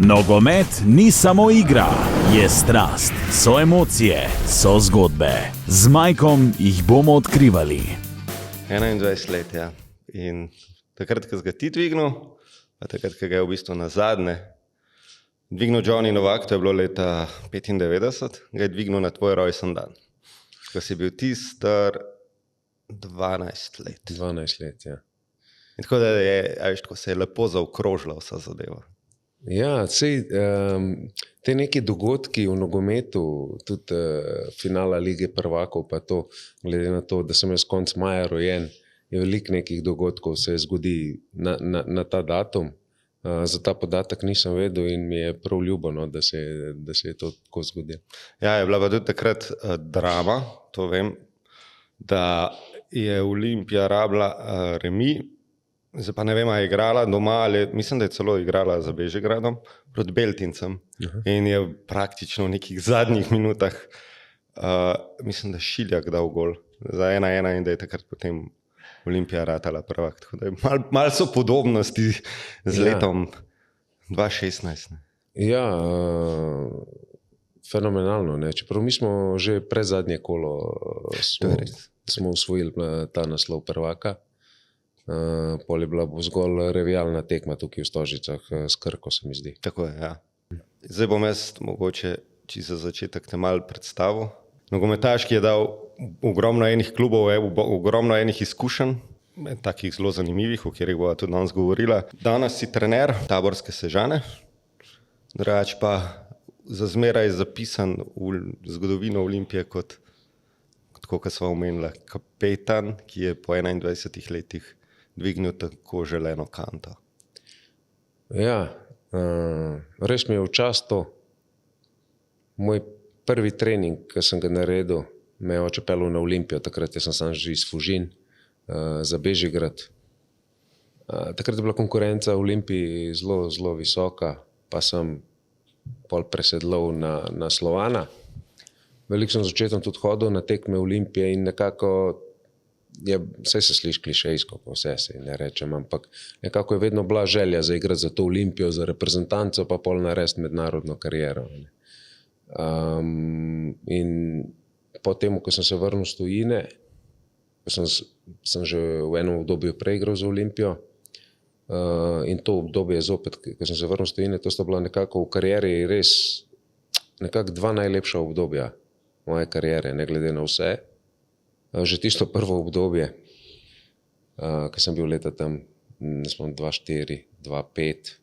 Nogomet ni samo igra, je strast, so emocije, so zgodbe. Z Majkom jih bomo odkrivali. 21 let, ja. In takrat, ko si ga ti dvignil, pa takrat, ko ga je v bistvu nazadnje dvignil Johnny Novak, to je bilo leta 95, ga je dvignil na tvoj rojsten dan. Ko si bil ti star 12 let. 12 let, ja. In tako da tako se je lepo zaokrožila vsa zadeva. Ja, sej, te neki dogodki v nogometu, tudi finala Lige prvakov, pa to, glede na to, da sem jaz konec maja rojen, je veliko nekih dogodkov se zgodi na ta datum. Za ta podatek nisem vedel in mi je prav ljubno, da se je to tako zgodilo. Ja, je bila pa tudi takrat drama, to vem, da je Olimpija rabila remi. Zdaj pa ne vem, ali je igrala doma ali mislim, da je celo igrala za Bežigradom proti Beltincem. In je praktično v nekih zadnjih minutah mislim, da Šiljak dal gol za 1-1 in da je takrat potem Olimpija ratala prvak. Tako da je malo so podobnosti z letom 2016. Ne. Ja, fenomenalno, ne. Čeprav mi smo že predzadnje kolo smo osvojili ta naslov prvaka. Pol je bila zgolj revijalna tekma tukaj v Stožicah s Krko, se mi zdi. Tako je, ja. Zdaj bom jaz mogoče čisto za začetek te malo predstavil. Nogometaš, ki je dal ogromno enih klubov, ogromno enih izkušenj, takih zelo zanimivih, o katerih bova tudi danes govorila. Danes si trener Taborske Sežane, drugače pa za zmeraj zapisan v zgodovino Olimpije kot kot sva omenila, kapetan, ki je po 21 letih dvignil tako želeno kanto. Ja, res mi je v čast to. Moj prvi trening, ki sem ga naredil, me je oče peljal na Olimpijo, takrat sem sam že iz Fužin za Bežigrad. Takrat je bila konkurenca v Olimpiji zelo, zelo visoka, pa sem pol presedlal na Slovana. Veliko sem začetom tudi hodil na tekme Olimpije in nekako vse se sliši klišejsko, pa vse se ne rečem, ampak nekako je vedno bila želja zaigrati za to Olimpijo, za reprezentanco, pa pol narediti mednarodno kariero. In po tem, ko sem se vrnil z tujine, sem že v enem obdobju preigral za Olimpijo, in to obdobje zopet, ko sem se vrnil z tujine, to sta bila nekako v karieri res nekako dva najlepša obdobja moje kariere, ne glede na vse. Že tisto prvo obdobje, ko sem bil leta tam, ne spomnim, 2-4, 2-5,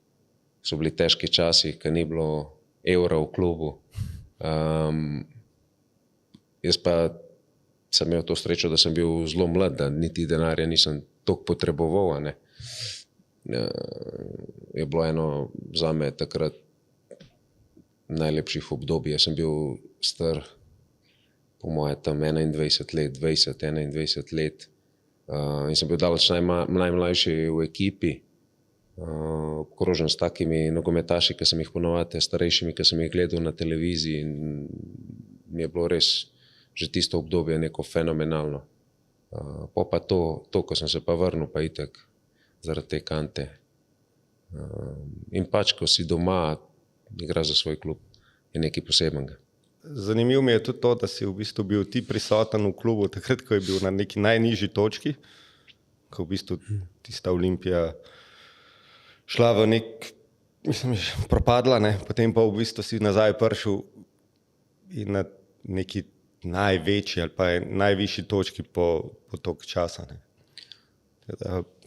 so bili težki časi, ko ni bilo evra v klubu. Jaz pa sem imel to srečo, da sem bil zelo mlad, da niti denarja nisem toliko potreboval. Ne. Je bilo eno zame takrat najlepših obdobij. Jaz sem bil star po moje tam 21 let, 20-21 let. In sem bil daleč najmlajši v ekipi, obkrožen s takimi nogometaši, ki sem jih ponovadi starejšimi, ki sem jih gledal na televiziji, in mi je bilo res že tisto obdobje neko fenomenalno. Pa to, ko sem se pa vrnil, pa itak zaradi te kante. In pač, ko si doma, igraš za svoj klub, je nekaj posebenega. Zanimivo mi je tudi to, da si v bistvu bil ti prisoten v klubu takrat, ko je bil na neki najnižji točki, ko v bistvu tista Olimpija šla v propadla, ne? Potem pa v bistvu si nazaj prišel in na neki največji ali pa najvišji točki po toliko časa. Ne?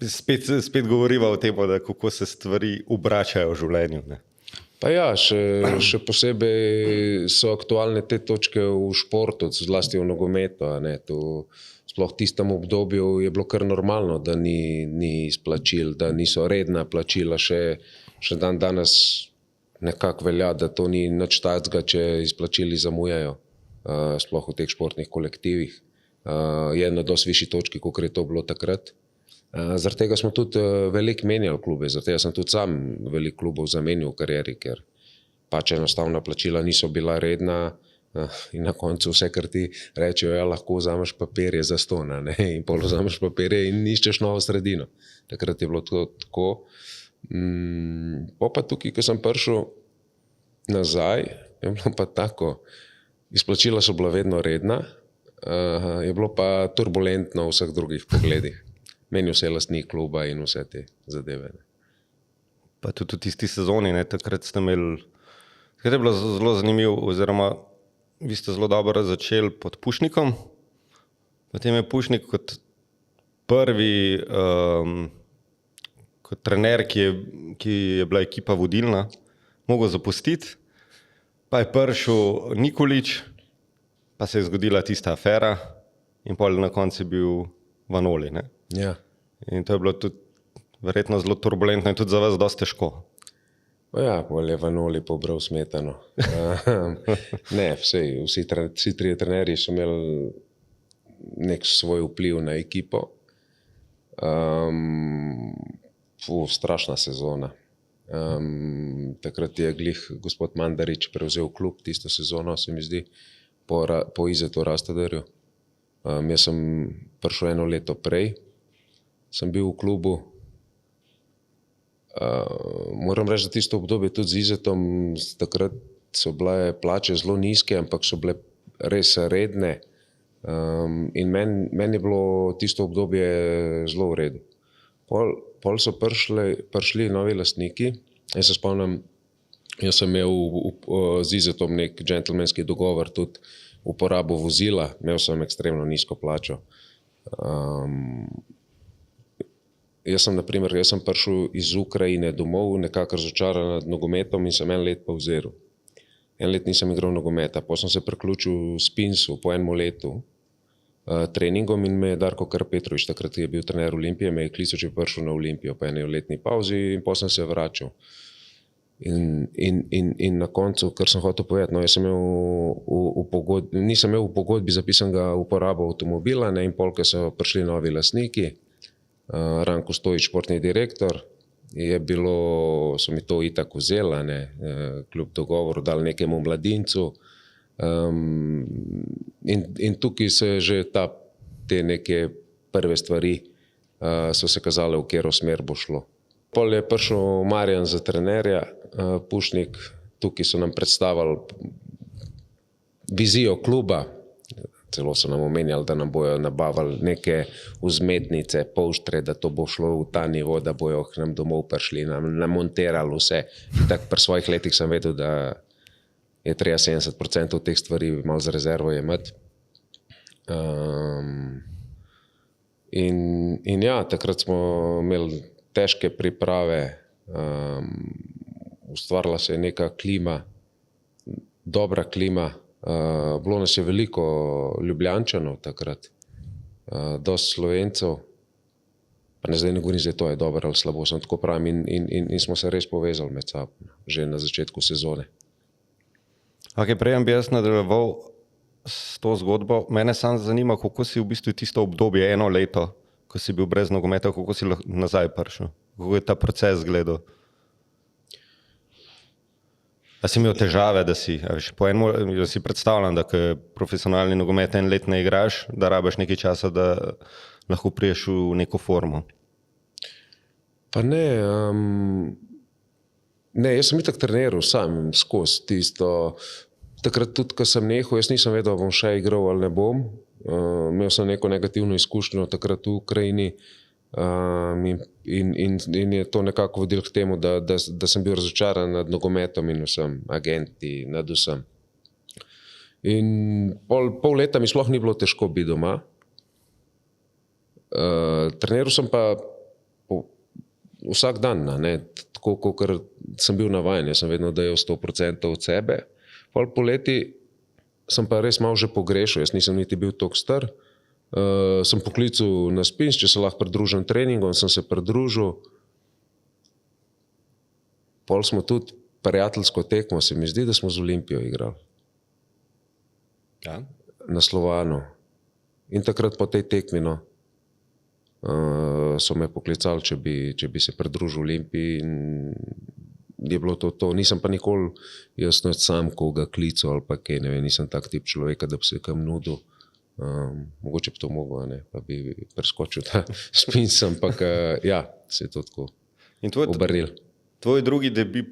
Spet govoriva o tem, da kako se stvari obračajo v življenju. Ne? Pa ja, še posebej so aktualne te točke v športu, zlasti v nogometu. Sploh v tistem obdobju je bilo kar normalno, da ni izplačil, da niso redna plačila. Še dan danes nekako velja, da to ni nič takega, če izplačili zamujajo, sploh v teh športnih kolektivih. Je na dosti višji točki, kot je to bilo takrat. Zaradi tega smo tudi veliko menjali klube, zaradi tega sem tudi sam veliko klubov zamenil v karieri, ker pač enostavna plačila niso bila redna, in na koncu vse, kar ti rečejo, ja, lahko vzameš papirje za ston, in pol vzameš papirje in iščeš novo sredino. Takrat je bilo to tako. Pa tukaj, ko sem prišel, nazaj je bilo pa tako, izplačila so bila vedno redna, je bilo pa turbulentno v vseh drugih pogledih. Menil se je lastnik kluba in vse te zadeve. Ne. Pa tudi v tisti sezoni, ne, takrat ste imeli, takrat je bilo zelo zanimivo, oziroma vi ste zelo dobro začeli pod Pušnikom, potem je Pušnik kot prvi, kot trener, ki je bila ekipa vodilna, mogel zapustiti, pa je prišel Nikolić, pa se je zgodila tista afera in pol na koncu je bil Vanoli. Ne? Ja. In to je bilo tudi verjetno zelo turbulentno in tudi za vas dosti težko. Ja, pol je Vanoli pobral smetano. Ne, vsi trije trenerji so imeli nek svoj vpliv na ekipo. Strašna sezona. Takrat je glih gospod Mandarić prevzel klub tisto sezono, se mi zdi, po Izetu Rastaderju. Jaz sem prišel 1 leto prej, sem bil v klubu. Moram reči, da tisto obdobje tudi z Izetom, takrat so bile plače zelo nizke, ampak so bile res redne. In meni je bilo tisto obdobje zelo v redu. Pol so prišli novi lastniki. Jaz se spomnim, jaz sem imel z Izetom nek džentelmenski dogovor, tudi uporabo vozila, imel sem ekstremno nizko plačo. Jaz sem prišel iz Ukrajine domov, nekako razočaran nad nogometom in sem 1 let pavziral. 1 let nisem igral nogometa, potem sem se priključil Spinsu po 1 letu treningom in me je Darko Karpetrović, takrat je bil trener Olimpije, me je klical, če je prišel na Olimpijo po 1-letni pauzi in potem sem se vračal. In na koncu, kar sem hotel povedati, jaz sem imel nisem imel v pogodbi zapisanega uporabo avtomobila, ne, in pol, ko so prišli novi lastniki, Ranko Stojić, športni direktor, so mi to itak vzela, ne, kljub dogovoru dali nekemu mladincu. In tukaj se že te neke prve stvari so se kazale, v katero smer bo šlo. Pol je prišel Marjan za trenerja, Pušnik, tukaj so nam predstavili vizijo kluba, celo so nam omenjali, da nam bojo nabavili neke vzmetnice, polštre, da to bo šlo v ta nivo, da bojo k nam domov prišli, nam namonterali vse. In tako pri svojih letih sem vedel, da je treba 70% teh stvari malo za rezervo imeti. In ja, takrat smo imeli težke priprave, ustvarila se je neka klima, dobra klima, bilo nas je veliko Ljubljančanov takrat, dosti Slovencev, pa ne zdaj ne govorim, da to je dobro ali slabo, sem tako pravim, in smo se res povezali med sabo, že na začetku sezone. Prej bi jaz nadaljeval s to zgodbo. Mene samo zanima, kako si v bistvu tisto obdobje, 1 leto, ko si bil brez nogometa, kako si nazaj prišel? Kako je ta proces izgledal? A si imel težave, da si predstavljam, da ko je profesionalni nogomet 1 let ne igraš, da rabiš nekaj časa, da lahko priješ v neko formo? Pa ne, jaz sem itak treniral sam skozi tisto. Takrat tudi, ko sem nehal, jaz nisem vedel, bom še igral ali ne bom. Imel sem neko negativno izkušnjo takrat v Ukrajini in je to nekako vodilo k temu, da sem bil razočaran nad nogometom in vsem, agenti, nad vsem. In pol leta mi sploh ni bilo težko biti doma. Treniral sem pa vsak dan, ne, tako, kot sem bil navajen, jaz sem vedno dajal 100% od sebe. Pol poleti sem pa res malo že pogrešal, jaz nisem niti bil toliko star. Sem poklical na Spins, če se lahko pridružim treningom, sem se pridružil. Pol smo tudi prijateljsko tekmo, se mi zdi, da smo z Olimpijo igrali. Ja. Na Slovanu. In takrat po tej tekmi, so me poklicali, če bi se pridružil Olimpiji, in je bilo to. Nisem pa nikoli jaz sam koga klical ali pa kaj, ne vem, nisem tak tip človeka, da bi se kam nudil. Mogoče bi to mogel, ne, pa bi preskočil ta Spins, ampak ja, se je to tako obrnil. Tvoj drugi debut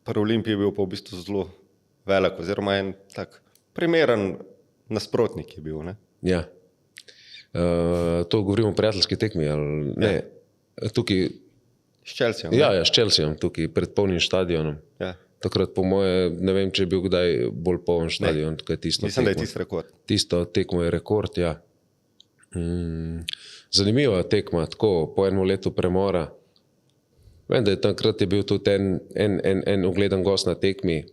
pri Olimpiji bil pa v bistvu zelo velik, oziroma en tak primeren nasprotnik je bil. Ne? Ja. To govorimo o prijateljski tekmi, ali ne? Tukaj, S Chelseaom. ja, s Chelseaom, tukaj pred polnim stadionom. Ja. Takrat po moje, ne vem, če je bil kdaj bolj poln stadion. Mislim, da je tisti rekord. Tisto tekmo je rekord, ja. Zanimiva tekma, tako po enem letu premora. Vem, da je takrat je bil tudi en ugleden gost na tekmi,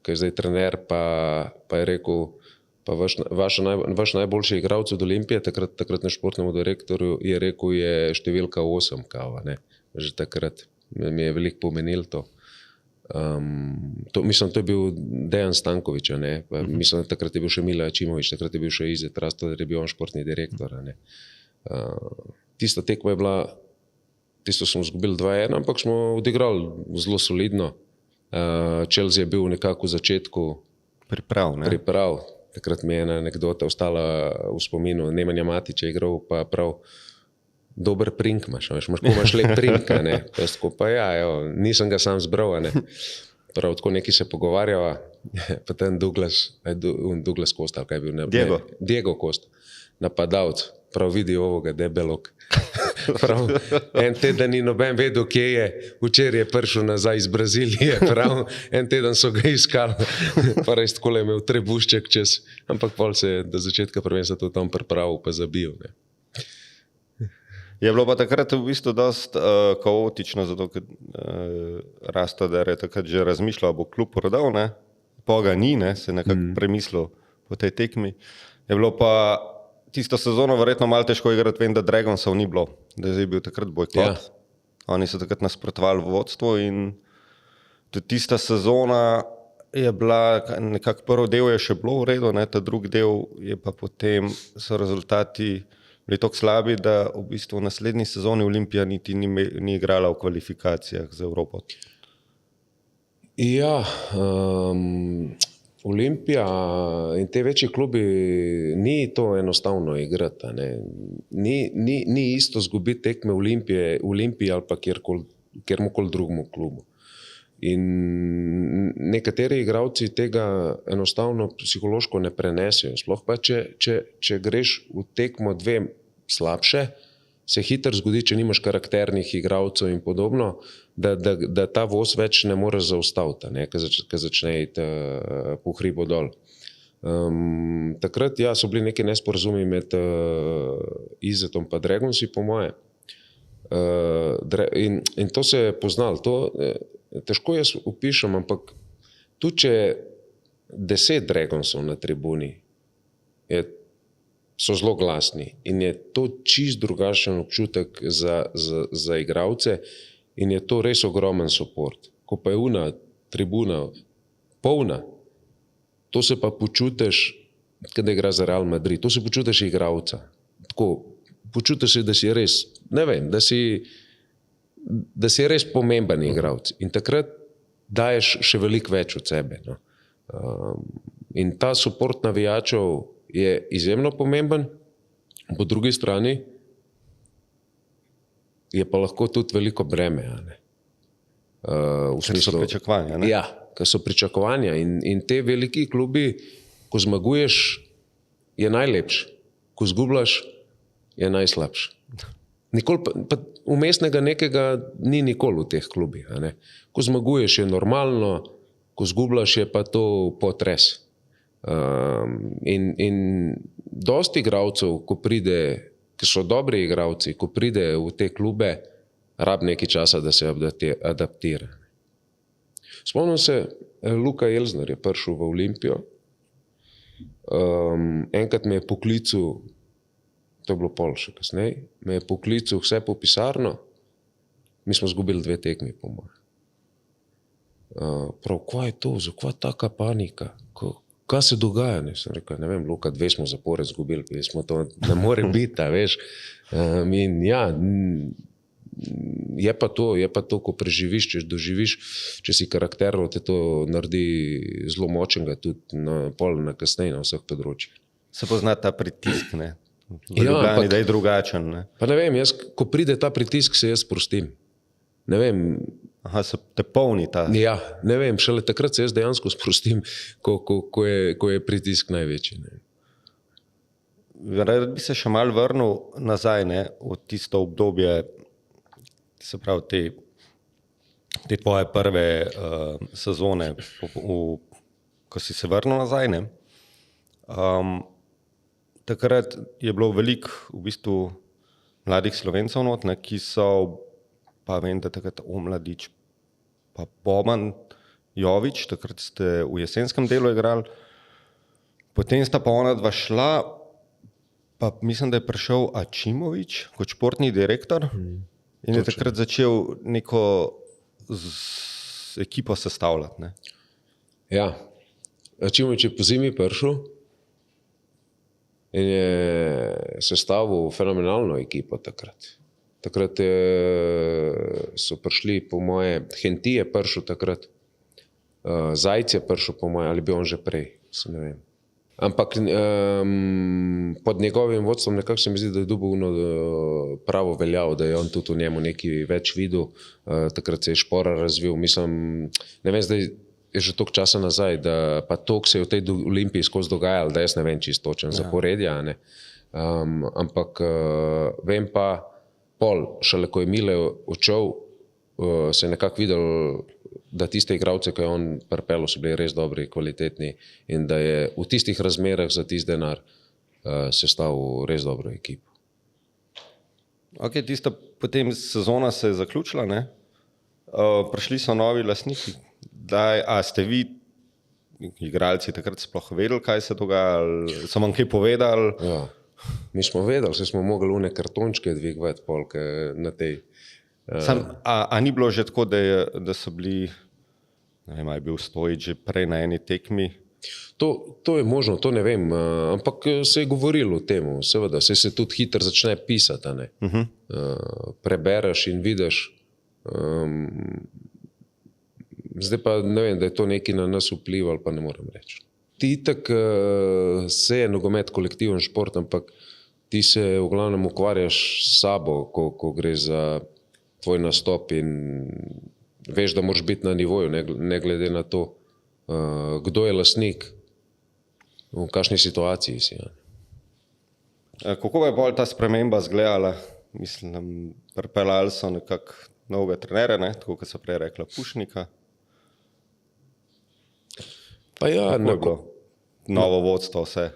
ki je zdaj trener, pa je rekel, pa vaš najboljši igralec od Olimpije, takrat na športnemu direktorju, je rekel, je številka 8, kava, ne. Že takrat mi je veliko pomenilo to. Mislim, to je bil Dejan Stanković, ne. Mislim, da takrat je bil še Mila Ačimović, takrat je bil še Izet Rastoder, je bil on športni direktor, ne. Tista tekma je bila, tisto smo izgubili 2-1, ampak smo odigrali zelo solidno. Chelsea je bil nekako v začetku Priprav. Takrat mi je ena anekdota ostala v spominu. Nemanja Matić je igral, pa prav dober prink imaš imaš lep prink, ne. Pa ja, nisem ga sam zbral, ne. Prav tako neki se pogovarjava, pa ten Douglas Costa, kaj je bil? Diego Costa, napadalec. Prav vidi ovoga debelog. Prav, en teden ni noben vedel, kje je. Včeraj je prišel nazaj iz Brazilije. Prav, en teden so ga iskali. Pa res tako je imel trebušček čez. Ampak pol se je do začetka prvenstva to tam pripravil, pa zabil. Ne. Je bilo pa takrat v bistvu dost kaotično, zato ker Rastoder je takrat že razmišljal, bo klub prodal, ne. Pa ga ni, ne, se nekako premislil po tej tekmi. Je bilo pa tisto sezono verjetno malo težko igrati, vem, da Dragonsov ni bilo, da je bil takrat bojkot. Ja. Oni so takrat nasprotovali v vodstvu in tudi tista sezona je bila, nekako prvi del je še bilo v redu, ne, ta drugi del je pa potem so rezultati bili tako slabi, da v bistvu v naslednji sezoni Olimpija niti ni igrala v kvalifikacijah za Evropo. Ja, Olimpija in te večji klubi ni to enostavno igrati. Ni isto zgubiti tekme Olimpije ali pa kjermukoli drugemu klubu. In nekateri igralci tega enostavno psihološko ne prenesejo. Sploh pa, če greš v tekmo dve slabše, se hitro zgodi, če nimaš karakternih igralcev in podobno, da ta voz več ne moreš zaustaviti, ko začne iti po hribu dol. Takrat so bili neki nesporazumi med Izetom pa Dragonsi, po moje. In to se je poznalo. Težko jaz opišem, ampak tudi če 10 Dragonsov na tribuni so zelo glasni in je to čist drugačen občutek za igralce in je to res ogromen support. Ko pa je tribuna polna, to se pa počutiš, kada igra za Real Madrid, to se počutiš igralca. Tako, počutiš se, da si res, ne vem, da si res pomemben igralec in takrat daješ še veliko več od sebe. No. In ta support navijačev je izjemno pomemben, po drugi strani je pa lahko tudi veliko breme. Ker so pričakovanja. Ne? Ja, ker so pričakovanja in te veliki klubi, ko zmaguješ, je najlepši, ko zgubljaš, je najslabši. Nikoli pa umestnega nekega ni nikoli v teh klubih. Ko zmaguješ, je normalno, ko zgubljaš, je pa to potres. In dosti igralcev, ki so dobri igralci, ko pride v te klube, rab nekaj časa, da se adaptira. Spomnim se, Luka Elzner je prišel v Olimpijo. Enkrat me je poklical, to je bilo pol še kasneje, me je poklical vse po pisarno, mi smo zgubili 2 tekmi, po moje. Prav, kaj je to, zakaj taka panika, kaj se dogaja? Sem rekel, ne vem, Luka, 2 smo zapored zgubili, smo to, ne more biti, veš. In ja, je pa to, ko preživiš, če doživiš, če si karakterno, te to naredi zelo močnega, tudi na kasneje na vseh področjih. Se pozna ta pritisk, ne? V Ljubljani, da je drugačen. Ne? Pa ne vem, ko pride ta pritisk, se jaz sprostim. Ne vem. Aha, se te polni ta. Ja, ne vem, šele takrat se jaz dejansko sprostim, ko je pritisk največji. Ne. Rad bi se še malo vrnil nazaj, ne, v tisto obdobje, se pravi te tvoje prve sezone, ko si se vrnil nazaj. Ne. Takrat je bilo veliko v bistvu mladih Slovencev not, ne, ki so, pa vem, da takrat Omladič, pa Boban Jovič, takrat ste v jesenskem delu igrali, potem sta pa ona dva šla, pa mislim, da je prišel Ačimovič kot športni direktor in je takrat začel neko ekipo sestavljati. Ne. Ja, Ačimovič je po zimi prišel in je sestavil fenomenalno ekipo takrat. Takrat so prišli, po moje, Henti je prišel takrat, Zajc je prišel, po moje, ali bi on že prej, se ne vem. Ampak pod njegovim vodstvom nekako se mi zdi, da je dobil pravo veljavo, da je on tudi v njemu nekaj več videl. Takrat se je Šporar razvil, mislim, ne vem, zdaj je že toliko časa nazaj, da pa toliko se je v tej Olimpiji skozi dogajalo, da jaz ne vem čisto točen zaporedja, ne. Ampak vem pa, šele ko je Mile odšel, se je nekako videl, da tiste igralce, ki je on pripeljal, so bili res dobri, kvalitetni in da je v tistih razmerah za tisti denar sestavil res dobro ekipo. Ok, tista potem sezona se je zaključila, ne? Prišli so novi lastniki. A ste vi, igralci, takrat sploh vedeli, kaj se dogaja? So vam kaj povedali? Ja, mi smo vedeli, se smo mogli une kartončke dvigovati polke na tej. A ni bilo že tako, da so bili, ne vem, je bil Stojić že prej na eni tekmi? To je možno, to ne vem, ampak se je govorilo o tem, seveda, se tudi hitro začne pisati, ne. Prebereš in vidiš. Zdaj pa ne vem, da je to nekaj na nas vplivalo, pa ne morem reči. Ti itak se je nogomet kolektiven šport, ampak ti se v glavnem ukvarjaš s sabo, ko gre za tvoj nastop in veš, da moraš biti na nivoju, ne glede na to, kdo je lastnik, v kakšni situaciji si. Ja. Kako je bolj ta sprememba izgledala? Mislim, pripeljali so nekako novega trenera, ne? Tako kot so prej rekla, Pušnika. Pa ja, novo vodstvo, vse.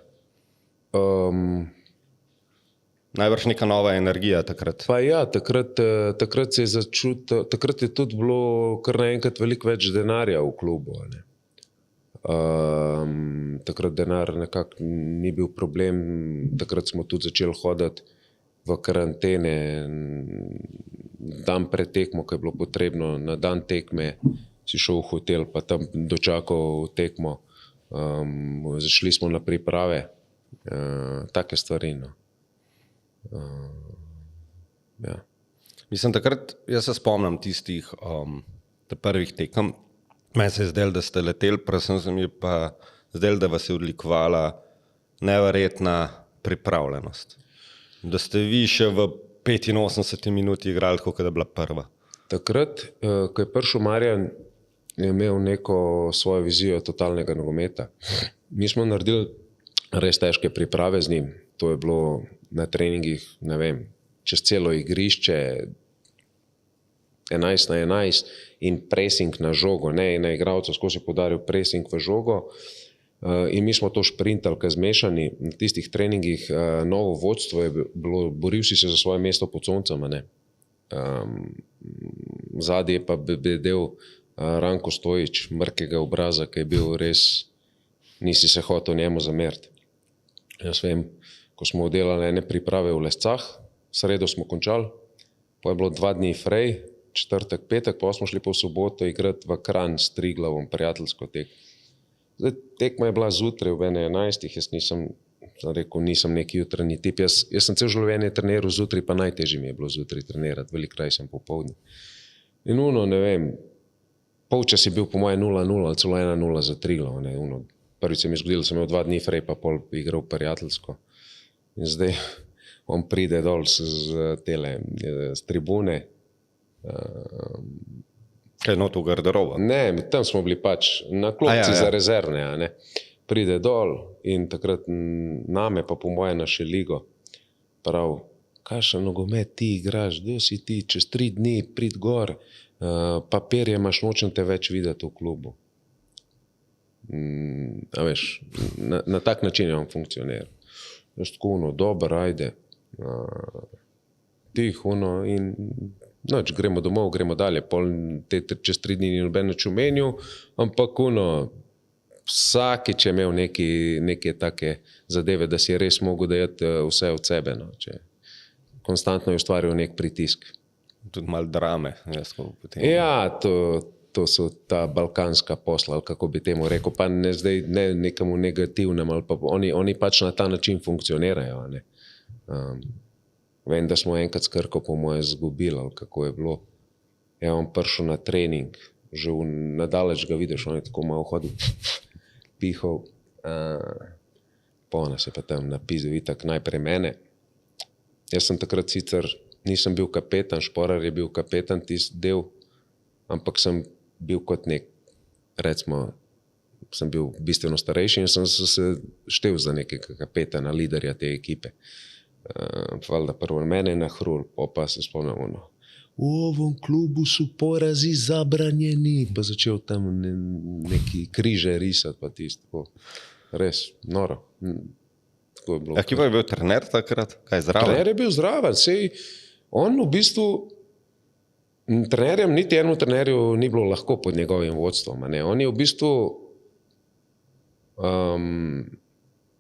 Najbrž neka nova energija takrat. Pa ja, takrat se je začutil, takrat je tudi bilo kar naenkrat veliko več denarja v klubu. Ne. Takrat denar nekako ni bil problem, takrat smo tudi začeli hoditi v karantene, dan pred tekmo, ko je bilo potrebno, na dan tekme si šel v hotel, pa tam dočakal tekmo, zašli smo na priprave, take stvari. No. Ja. Mislim, takrat, jaz se spomnim tistih prvih tekem, meni se je zdelo, da ste leteli, predvsem se mi je pa zdelo, da vas je odlikovala neverjetna pripravljenost. Da ste vi še v 85 minuti igrali, kot da je bila prva. Takrat, ko je prišel Marjan, je imel neko svojo vizijo totalnega nogometa. Mi smo naredili res težke priprave z njim. To je bilo na treningih, ne vem, čez celo igrišče, 11 na 11 in pressing na žogo. Ne, na igralcu skozi podaril pressing v žogo in mi smo to šprintali, kaj zmešani. Na tistih treningih novo vodstvo je bilo, boril si se za svoje mesto pod soncem, ne. Zadnji je pa bedel Ranko Stojić, mrkega obraza, ki je bil res, nisi se hotel njemu zameriti. Jaz vem, ko smo delali ene priprave v Lescah, sredo smo končali, pa je bilo 2 dni frej, četrtek, petek, pa smo šli po soboto igrati v Kranj s Triglavom, prijateljsko tek. Zdaj, tekma je bila zjutraj v 11, jaz nisem neki jutranji tip, jaz sem cel življenje treniral zjutraj, pa najtežje mi je bilo zjutraj trenirati, veliko raj sem popoldne. In ne vem, polčas je bil po moje 0-0 ali celo 1-0 za Triglav. Prvič se mi je zgodilo, sem imel 2 dni frej, pa pol igral prijateljsko. In zdaj on pride dol z tribune, Kaj not v garderobo? Ne, tam smo bili pač na klopci za rezervne, a ne. Pride dol in takrat name pa po moje naše ligo. Prav, kakšen nogomet ti igraš, kdo si ti, čez 3 dni prid gor, papirje imaš, nočem te več videti v klubu. A veš, na tak način je on funkcioniral. Jaz tako, dobro, ajde, tih, in noč, gremo domov, gremo dalje, čez 3 dni ni noben nič omenil, ampak vsakič je imel neke take zadeve, da si je res mogel dajati vse od sebe, no, če konstantno je ustvaril nek pritisk. Tudi malo drame. Ja, to so ta balkanska posla, ali kako bi temu rekel, pa ne zdaj ne nekemu negativnem, ali pa oni pač na ta način funkcionirajo, ne. Vem, da smo enkrat s Krko po moje zgubili, ali kako je bilo. Ja, on prišel na trening, že nadaleč ga vidiš, on je tako malo hodil, pihal, pona se pa tam napizdil, itak najprej mene. Jaz sem takrat sicer, nisem bil kapetan, Šporar je bil kapetan tisti del, ampak sem bil kot nek, recimo, sem bil bistveno starejši in sem se štel za nekega kapetana, liderja te ekipe. Valjda prvo mene nahrul, pa se spomnim, v ovom klubu su porazi zabranjeni, pa začel tam neki križe risati, pa tisto, res, noro. Tako je bilo. Kje pa je bil trener takrat? Kaj zraven? Trener je bil zraven, sej on v bistvu, trenerjem, niti enemu trenerju ni bilo lahko pod njegovim vodstvom, ne. On je v bistvu,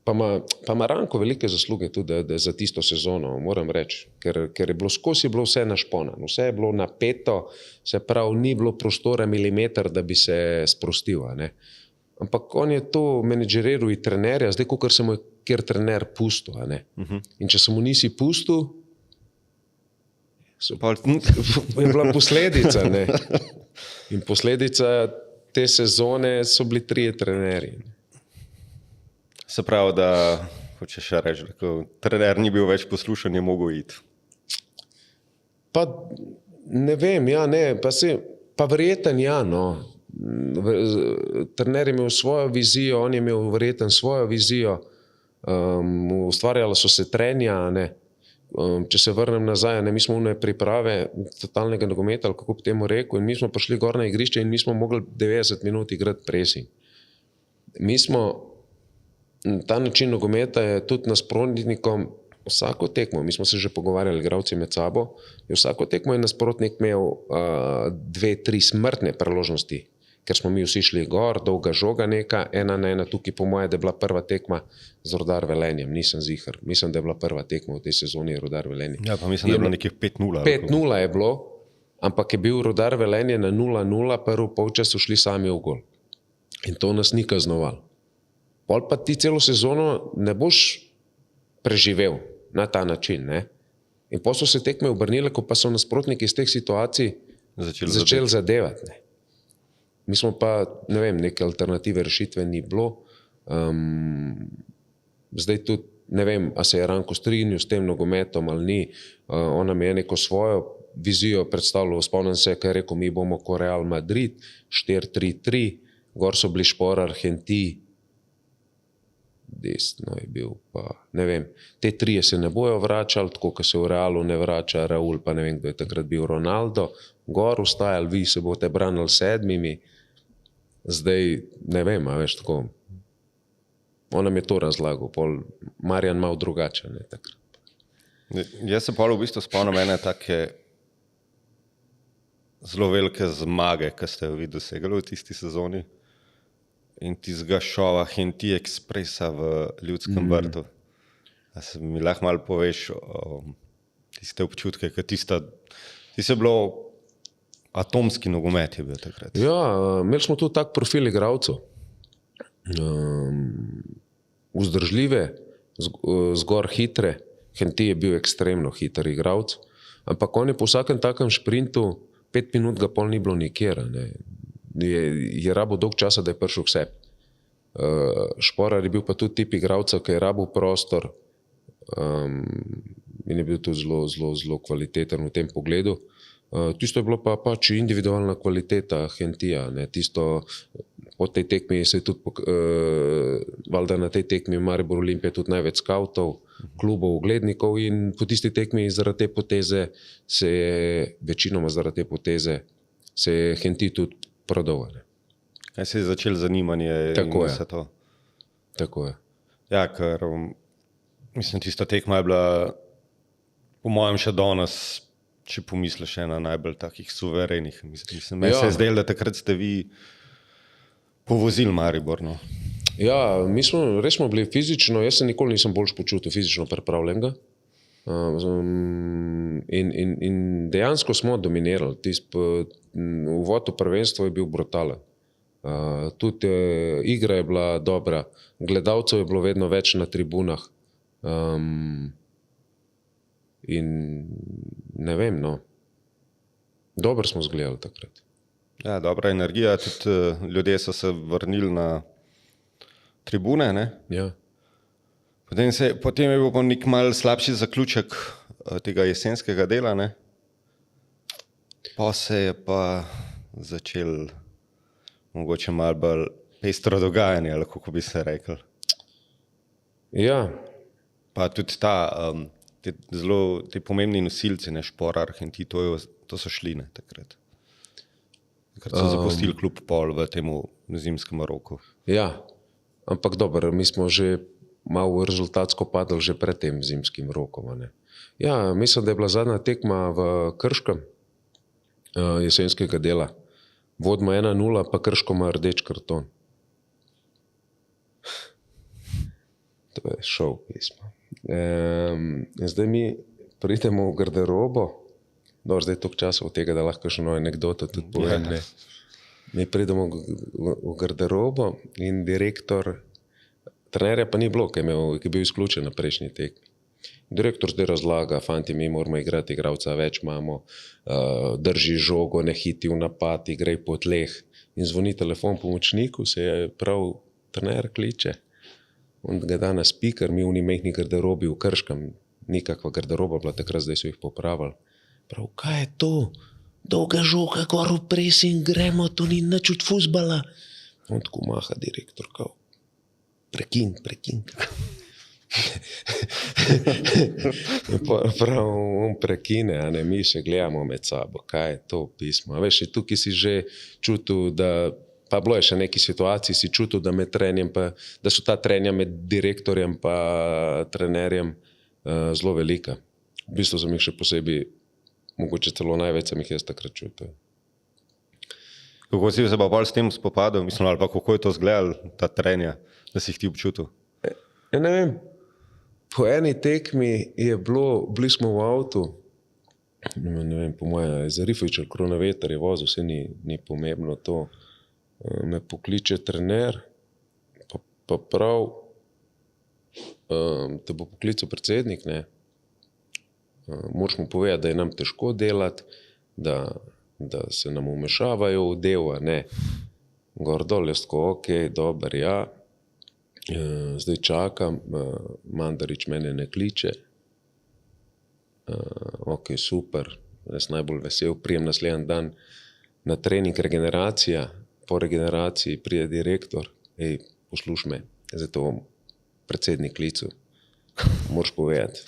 pa ima Ranko velike zasluge tudi za tisto sezono, moram reči, ker je bilo skozi vse našponano, vse je bilo napeto, se pravi, ni bilo prostora milimeter, da bi se sprostil, ne. Ampak on je to menedžeriral in trenerja, zdaj, kakor se mu je kjer trener pustil, ne. In če se mu nisi pustil, je bila posledica, ne. In posledica te sezone so bili 3 trenerji. Se pravi, da, hočeš še reči, da trener ni bil več poslušan, je mogel iti. Pa ne vem, ja, ne, pa verjeten, ja, no. Trener je imel svojo vizijo, on je imel verjeten svojo vizijo, ustvarjala so se trenja, ne. Če se vrnem nazaj, ne, mi smo v priprave totalnega nogometa, ali kako bi temu rekel, in mi smo prišli gor na igrišče in mi smo mogli 90 minut igrati pressing. Mi smo, ta način nogometa je tudi nasprotnikom vsako tekmo, mi smo se že pogovarjali igralci med sabo, je vsako tekmo je nasprotnik imel 2-3 smrtne priložnosti, ker smo mi vsi šli gor, dolga žoga neka, 1-1, tukaj po moje, da je bila prva tekma z Rudar Velenjem, nisem ziher, mislim, da je bila prva tekma v tej sezoni Rudar Velenje. Ja, pa mislim, da je bilo nekih 5-0. 5-0 je bilo, ampak je bil Rudar Velenje na 0-0, prvi polčas so šli sami v gol. In to nas ni kaznoval. Pol pa ti celo sezono ne boš preživel na ta način, ne. In potem so se tekme obrnile, ko pa so nasprotniki iz teh situacij začeli zadevati, ne. Mi smo pa, ne vem, neke alternative rešitve ni bilo. Zdaj tudi, ne vem, a se je Ranko strinjal s tem nogometom ali ni. On nam je neko svojo vizijo predstavljal, spomnim se, kaj je rekel, mi bomo kot Real Madrid, 4-3-3, gor so bili Šporar, Henti, desno je bil, pa ne vem, te 3 se ne bojo vračali, tako kot se v Realu ne vrača Raul, pa ne vem, kdo je takrat bil, Ronaldo, gor ustajali, vi se boste branili 7, zdaj ne vem, a veš tako, on nam je to razlagal, pol Marjan malo drugače, ne, takrat. Jaz se pol v bistvu spomnim ene take zelo velike zmage, ki ste jo vi dosegali v tisti sezoni. In tistega šova Henti Ekspresa v Ljudskem vrtu. A se mi lahko malo poveš tiste občutke, ker tisto je bilo atomski nogomet je bil takrat. Ja, imeli smo tudi tak profil igralcev. Vzdržljive, zgor hitre. Henti je bil ekstremno hiter igralec, ampak on je po vsakem takem šprintu 5 minut ga pol ni bilo nikjer, ne. Je rabil dolg časa, da je prišel k sebi. Šporar je bil pa tudi tip igralca, ki je rabil prostor in je bil tudi zelo kvaliteten v tem pogledu. Tisto je bilo pa pač individualna kvaliteta Hentija. Ne? Tisto, po tej tekmi se je tudi, valjda na tej tekmi Maribor Olimpija tudi največ skavtov, klubov, uglednikov in po tisti tekmi zaradi te poteze se je, večinoma zaradi te poteze, se je Henti tudi prodal. Ne? Kaj se je začelo zanimanje Tako in je. vse to? Tako je. Ja, ker mislim, tista tekma je bila po mojem še danes, če pomisliš, ena najbolj takih suverenih. Mislim, meni se je zdelo, da takrat ste vi povozili Maribor. No. Ja, res smo bili fizično, jaz se nikoli nisem boljš počutil fizično pripravljenega. In dejansko smo dominirali. Uvod v prvenstvo je bil brutalen. Tudi igra je bila dobra, gledalcev je bilo vedno več na tribunah. In ne vem, no. Dobro smo zgledali takrat. Ja, dobra energija, tudi ljudje so se vrnili na tribune. Ne? Ja. Potem je bil pa nek mal slabši zaključek tega jesenskega dela. Ne? Pa se je pa začel mogoče malo bolj pestro dogajanje, ali kako bi se rekel. Ja. Pa tudi ti pomembni nosilci, ne, Šporar, Henti, to so šli ne, takrat. Takrat so zapustili klub pol v tem zimskem roku. Ja, ampak dobro, mi smo že malo rezultatsko padli že pred tem zimskim rokom. Ne? Ja, mislim, da je bila zadnja tekma v Krškem jesenskega dela. Vodimo 1-0, pa Krško ima rdeč karton. To je šov pismo. Zdaj mi pridemo v garderobo. Dobro, zdaj je toliko časa od tega, da lahko še eno anekdoto tudi povem. Ne? Mi pridemo v garderobo in direktor, trenerja pa ni bilo, ki je bil izključen na prejšnji tekmi. Direktor zdaj razlaga, fanti, mi moramo igrati, igralca več imamo, drži žogo, ne hiti v napad, igraj po tleh. In zvoni telefon pomočniku, se je prav trener kliče. On ga da na speaker, mi v mehni garderobi v Krškem, nikakva garderoba bila takrat, zdaj so jih popravili. Prav, kaj je to? Dolga žoga, gor v pressing, gremo, to ni nič od fuzbala. On tako maha direktor, kao, prekin. Prav, on prekine, a ne, mi še gledamo med sabo, kaj je to pismo. A veš, tukaj si že čutil, da, pa bilo je še neki situaciji, si čutil, da med trenjem, da so ta trenja med direktorjem pa trenerjem zelo velika. V bistvu sem jih še posebej, mogoče celo največ sem jih jaz takrat čutil. Kako si se pa bolj s tem spopadal, mislim, ali pa kako je to izgledalo, ta trenja, da si jih ti občutil? Ja, ne vem, po eni tekmi je bilo, bili smo v avtu, ne vem, po moje, Zarifovič ali Kronaveter je vozil, vse ni pomembno to. Me pokliče trener, pa prav, te bo poklical predsednik, ne. Moraš mu povedati, da je nam težko delati, da se nam vmešavajo v del, ne. Gor dol, jaz tako, ok, dober, ja. Zdaj čakam, Mandarič mene ne kliče. Ok, super, jaz najbolj vesel, prijem naslednji dan na trening regeneracija, po regeneraciji pride direktor, posluš me, zdaj to bom predsednik klical. Moraš povedati,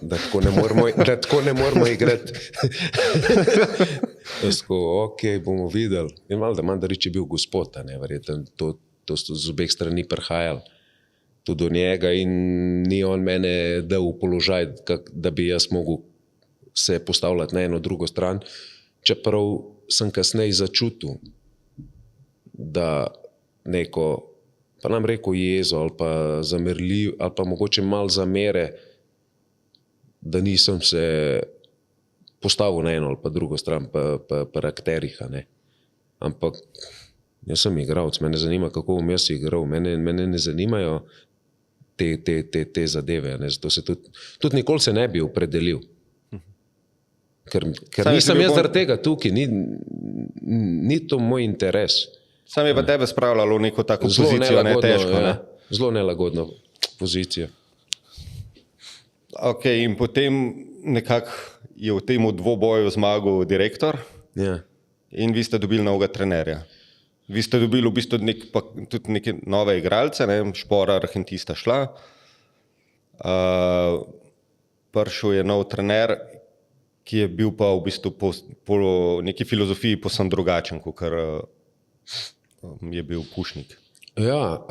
da tako ne moramo igrati. Jaz tako, ok, bomo videli. In valjda, Mandarič je bil gospod, ne, verjetno, to so z obeh strani prihajali tudi do njega in ni on mene dal v položaj, da bi jaz mogel se postavljati na eno drugo stran, čeprav sem kasneje začutil, da neko, pa nam rekel jezo ali pa zamerljiv, ali pa mogoče malo zamere, da nisem se postavil na eno ali pa drugo stran pa akterih, ne. Ampak jaz sem igralec, mene zanima, kako bom jaz igral, mene ne zanimajo te zadeve, ne. Zato se tudi nikoli se ne bi opredelil. Ker nisem jaz zaradi tega tukaj, ni to moj interes. Sam je pa tebe spravljalo v neko tako pozicijo, ne težko. Ne? Zelo nelagodno pozicijo. Ok, in potem nekako je v tem dvoboju zmagal direktor Ja. in vi ste dobili novega trenerja. Vi ste dobili v bistvu tudi neke nove igralce, ne? Šporar in tista šla. Prišel je nov trener, ki je bil pa v bistvu po neki filozofiji posem drugačen, kot je bil Pušnik. Ja,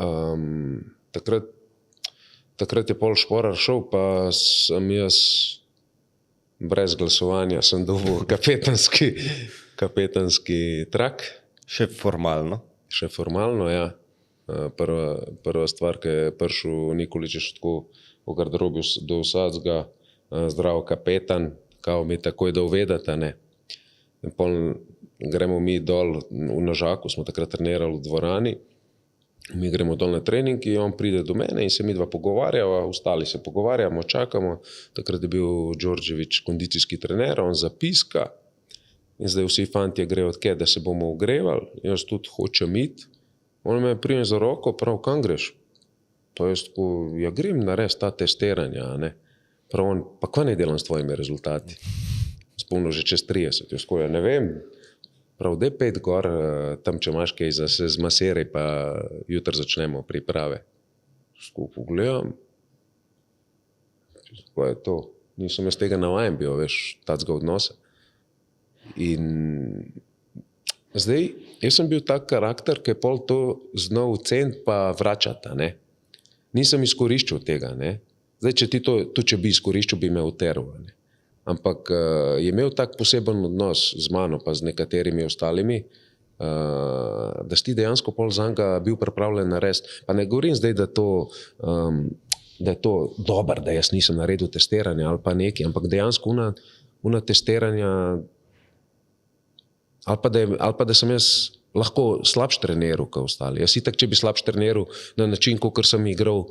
takrat je pol Šporar šel, pa sem jaz brez glasovanja sem dobil kapetanski trak. Še formalno. Še formalno, ja. Prva stvar, ki je prišel Nikolić, je še tako v garderobi do vsadzga, zdrav kapetan, kao mi takoj da uvedata, ne. In pol gremo mi dol v Nažaku, smo takrat trenirali v dvorani, mi gremo dol na trening in on pride do mene in se mi dva pogovarjava, ostali se pogovarjamo, čakamo. Takrat je bil Đorđević kondicijski trener, on zapiska in zdaj vsi fantje grejo odkje, da se bomo ogrevali, jaz tudi hočem iti. On me prime za roko, prav, kam greš? Pa jaz tako, ja grem narediti ta testiranja, ne. Prav on, pa kva ne delam s tvojimi rezultati? Spomnil že čez 30, jaz tako, ja ne vem. Prav, daj 5 gor, tam če imaš kaj za se zmasiraj, pa jutri začnemo priprave. Skupaj gledam. Kaj je to? Nisem jaz tega navajen bil, veš, tacga odnosa. In zdaj, jaz sem bil tak karakter, ki je pol to znal ceniti pa vračati, ne. Nisem izkoriščal tega, ne. Zdaj, če ti to če bi izkoriščal, bi me uteril, ne. Ampak je imel tak poseben odnos z mano pa z nekaterimi ostalimi, da si ti dejansko pol zanj bil pripravljen narediti. Pa ne govorim zdaj, da je to dobro, da jaz nisem naredil testiranja ali pa nekaj, ampak dejansko una testiranja ali pa da sem jaz lahko slabš treniral kot ostali. Jaz itak, če bi slabš treniral na način, kakor sem igral,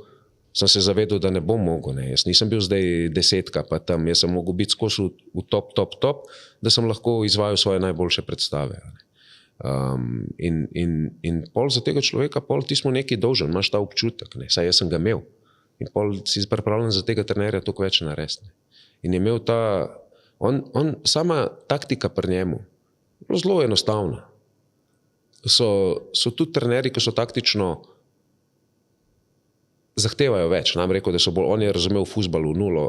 sem se zavedal, da ne bom mogel, ne. Jaz nisem bil zdaj 10 pa tam, jaz sem mogel biti skozi v top, da sem lahko izvajal svoje najboljše predstave. In pol za tega človeka, pol ti smo nekaj dolžen, imaš ta občutek, ne. Saj jaz sem ga imel. In pol si pripravljen za tega trenerja toliko več narediti. In je imel sama taktika pri njemu, zelo enostavna. So tudi trenerji, ki so taktično zahtevajo več. Nam rekel, da so bolj, on je razumel fuzbal v nulo,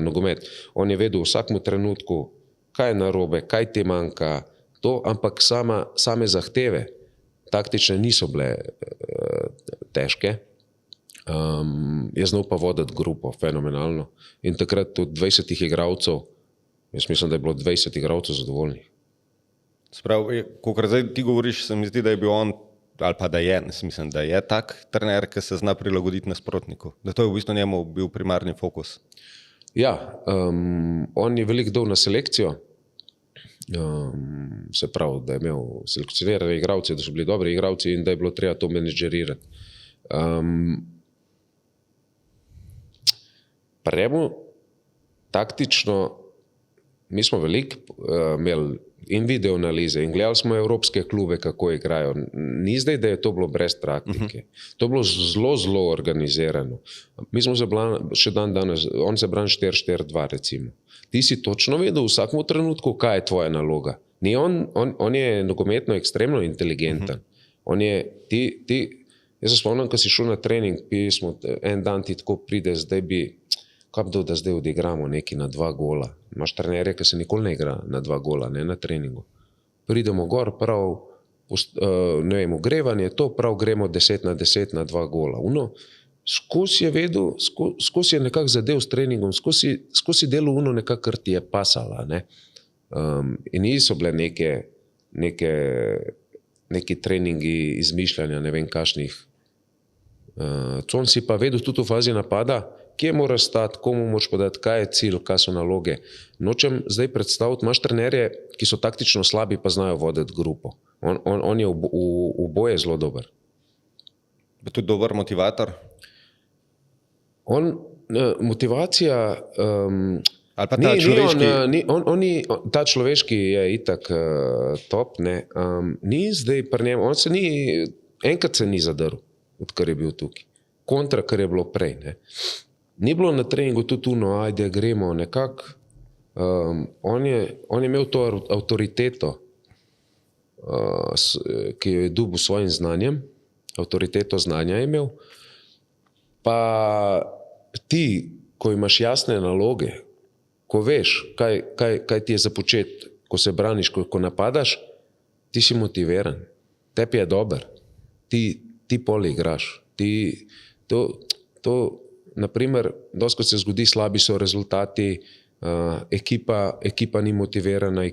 nogomet. On je vedel v vsakem trenutku, kaj je narobe, kaj ti manjka, to, ampak same zahteve taktične niso bile težke. Je znal pa voditi grupo, fenomenalno. In takrat od 20 igralcev, jaz mislim, da je bilo 20 igralcev zadovoljnih. Sprav, kakor zdaj ti govoriš, se mi zdi, da je bil on, ali pa da je, mislim, da je tak trener, ki se zna prilagoditi nasprotniku. Da to je v bistvu njemu bil primarni fokus. Ja, on je veliko dal na selekcijo, se pravi, da je imel selekcionirane igralce, da so bili dobri igralci in da je bilo treba to menedžerirati. Pri njemu taktično, mi smo veliko imeli in video analize in gledali smo evropske klube, kako igrajo. Ni zdaj, da je to bilo brez taktike. To je bilo zelo, zelo organizirano. Mi smo še danes, on se brani 4-4-2 recimo. Ti si točno vedel v vsakem trenutku, kaj je tvoja naloga. On je nogometno ekstremno inteligenten. Jaz se spomnim, ko si šel na trening, en dan ti tako pride, zdaj bi, kaj bi da zdaj odigramo neki na 2 gola. Imaš trenerje, ki se nikoli ne igra na 2 gola, ne na treningu. Pridemo gor, prav, ne vem, ogrevanje, to prav gremo 10-10 na 2 gola. Skozi je vedel, skozi je nekako zadev s treningom, skozi delal nekako, kar ti je pasala, ne. In niso bile neki treningi izmišljanja, ne vem kakšnih. On si pa vedel tudi v fazi napada, kje moraš stati, komu moraš podati, kaj je cilj, kaj so naloge. Nočem zdaj predstaviti, imaš trenerje, ki so taktično slabi, pa znajo voditi grupo. On je v boje zelo dober. Je tudi dober motivator? Motivacija... Ali pa ta človeški? Ta človeški je itak top, ne. Ni zdaj pri njem, on se ni, enkrat se ni zadrl, odkar je bil tukaj. Kontra, kar je bilo prej, ne. Ni bilo na treningu tudi ajde, gremo nekako, On je imel to avtoriteto, ki jo je dobil s svojim znanjem, avtoriteto znanja je imel, pa ti, ko imaš jasne naloge, ko veš, kaj ti je za početi, ko se braniš, ko napadaš, ti si motiviran, tebi je dober, ti pol igraš. Naprimer, doskrat se zgodi, slabi so rezultati, ekipa ni motivirana,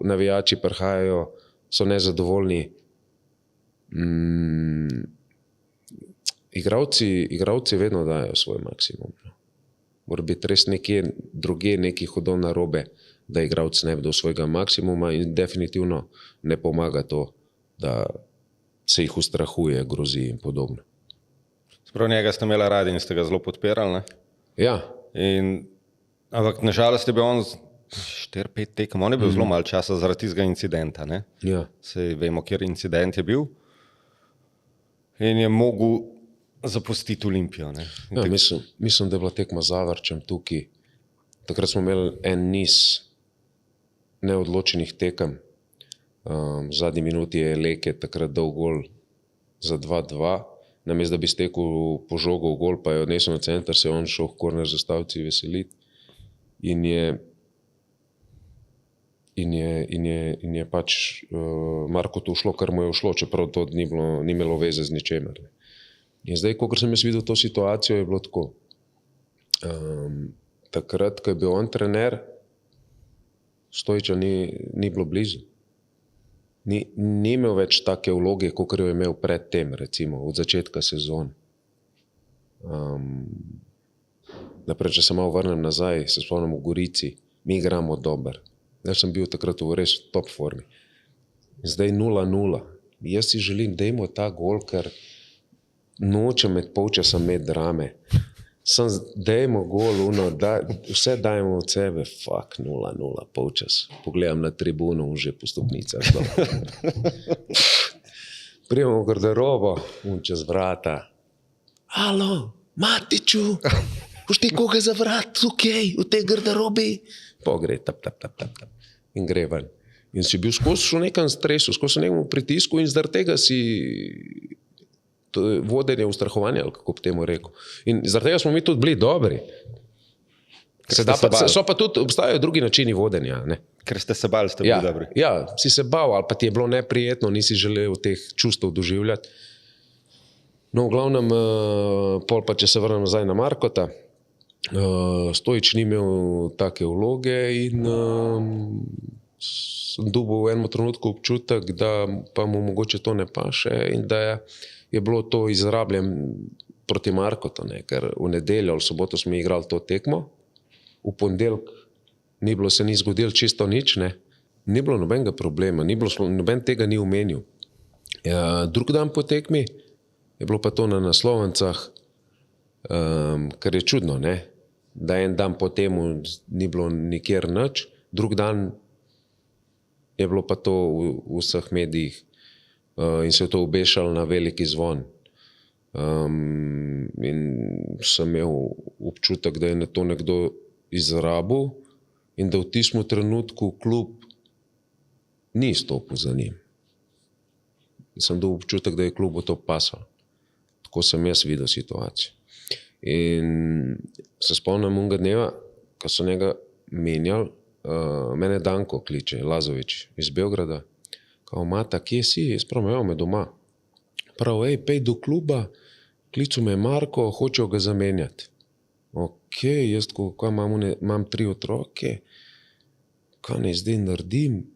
navijači prihajajo, so nezadovoljni. Igravci vedno dajo svoj maksimum. Mora biti res nekje drugje nekaj hudo narobe, da igravc ne bi dal svojega maksimuma in definitivno ne pomaga to, da se jih ustrahuje, grozi in podobno. Sprav njega ste imeli radi in ste ga zelo podpirali, ne? Ja. Ampak nažalost je bil on 4-5 tekem, on je bil zelo malo časa zaradi tistega incidenta, ne? Ja. Saj vemo, kjer incident je bil. In je mogel zapustiti Olimpijo, ne? Ja, mislim, da je bila tekma z Zavrčem tukaj. Takrat smo imeli en niz neodločenih tekem. V zadnji minuti je Leke takrat dal gol za 2-2. Namesto da bi stekel po žogo v gol, pa je odnesel na center, se je on šel v korner zastavci veseliti. In je pač Marko to ušlo, kar mu je ušlo, čeprav to ni imelo veze z ničemer. In zdaj, ko sem jaz videl to situacijo, je bilo tako. Takrat, ko je bil on trener, Stojiča ni bilo blizu. Ni imel več take vloge, kot jo je imel pred tem, recimo, od začetka sezone. Naprej, če se malo vrnem nazaj, se spomnim v Gorici, mi igramo dober. Jaz sem bil takrat v res top formi. Zdaj 0-0. Jaz si želim, dajmo ta gol, ker nočem med polčasa med drame. Dajmo gol, vse dajmo od sebe, 0-0, polčas. Pogledam na tribuno, že po stopnicah. Prijemo v garderobo, čez vrata. Alo, Matiču, boš ti koga za vrat, tukaj, v tej garderobi? Pogrej, tap. In gre ven. In si bil skozi v nekem stresu, skozi nekem pritisku in zaradi tega si vodenje ustrahovanja, ali kako bi temu rekel. In zaradi tega smo mi tudi bili dobri. Obstajajo drugi načini vodenja. Ne? Ker ste se bali, ste bili dobri. Ja, si se bal, ali pa ti je bilo neprijetno, nisi želel teh čustev doživljati. No, v glavnem, pol pa, če se vrnem nazaj na Markota, Stojič ni imel take vloge in sem dobil v enem trenutku občutek, da pa mu mogoče to ne paše in da je bilo to izrabljen proti Markotu, ker v nedeljo ali soboto smo igrali to tekmo, v ponedeljek se ni zgodilo čisto nič, ne. Ni bilo nobenega problema, noben tega ni omenil. Drug dan po tekmi je bilo pa to na naslovnicah, kar je čudno, ne, da en dan po temu ni bilo nikjer nič, drug dan je bilo pa to v vseh medijih in se je to obešalo na veliki zvon. In sem imel občutek, da je to nekdo izrabil in da v tistem trenutku klub ni stopil za njim. Sem dobil občutek, da je klubu to pasalo. Tako sem jaz videl situacijo. In se spomnim unega dneva, ko so njega menjali, mene Danko kliče, Lazovič iz Beograda. Kao, Mata, kje si? Jaz pravim, evo me doma. Prav, pej do kluba, klicu me Marko, hočejo ga zamenjati. Ok, jaz imam 3 otroke, kaj naj zdaj naredim?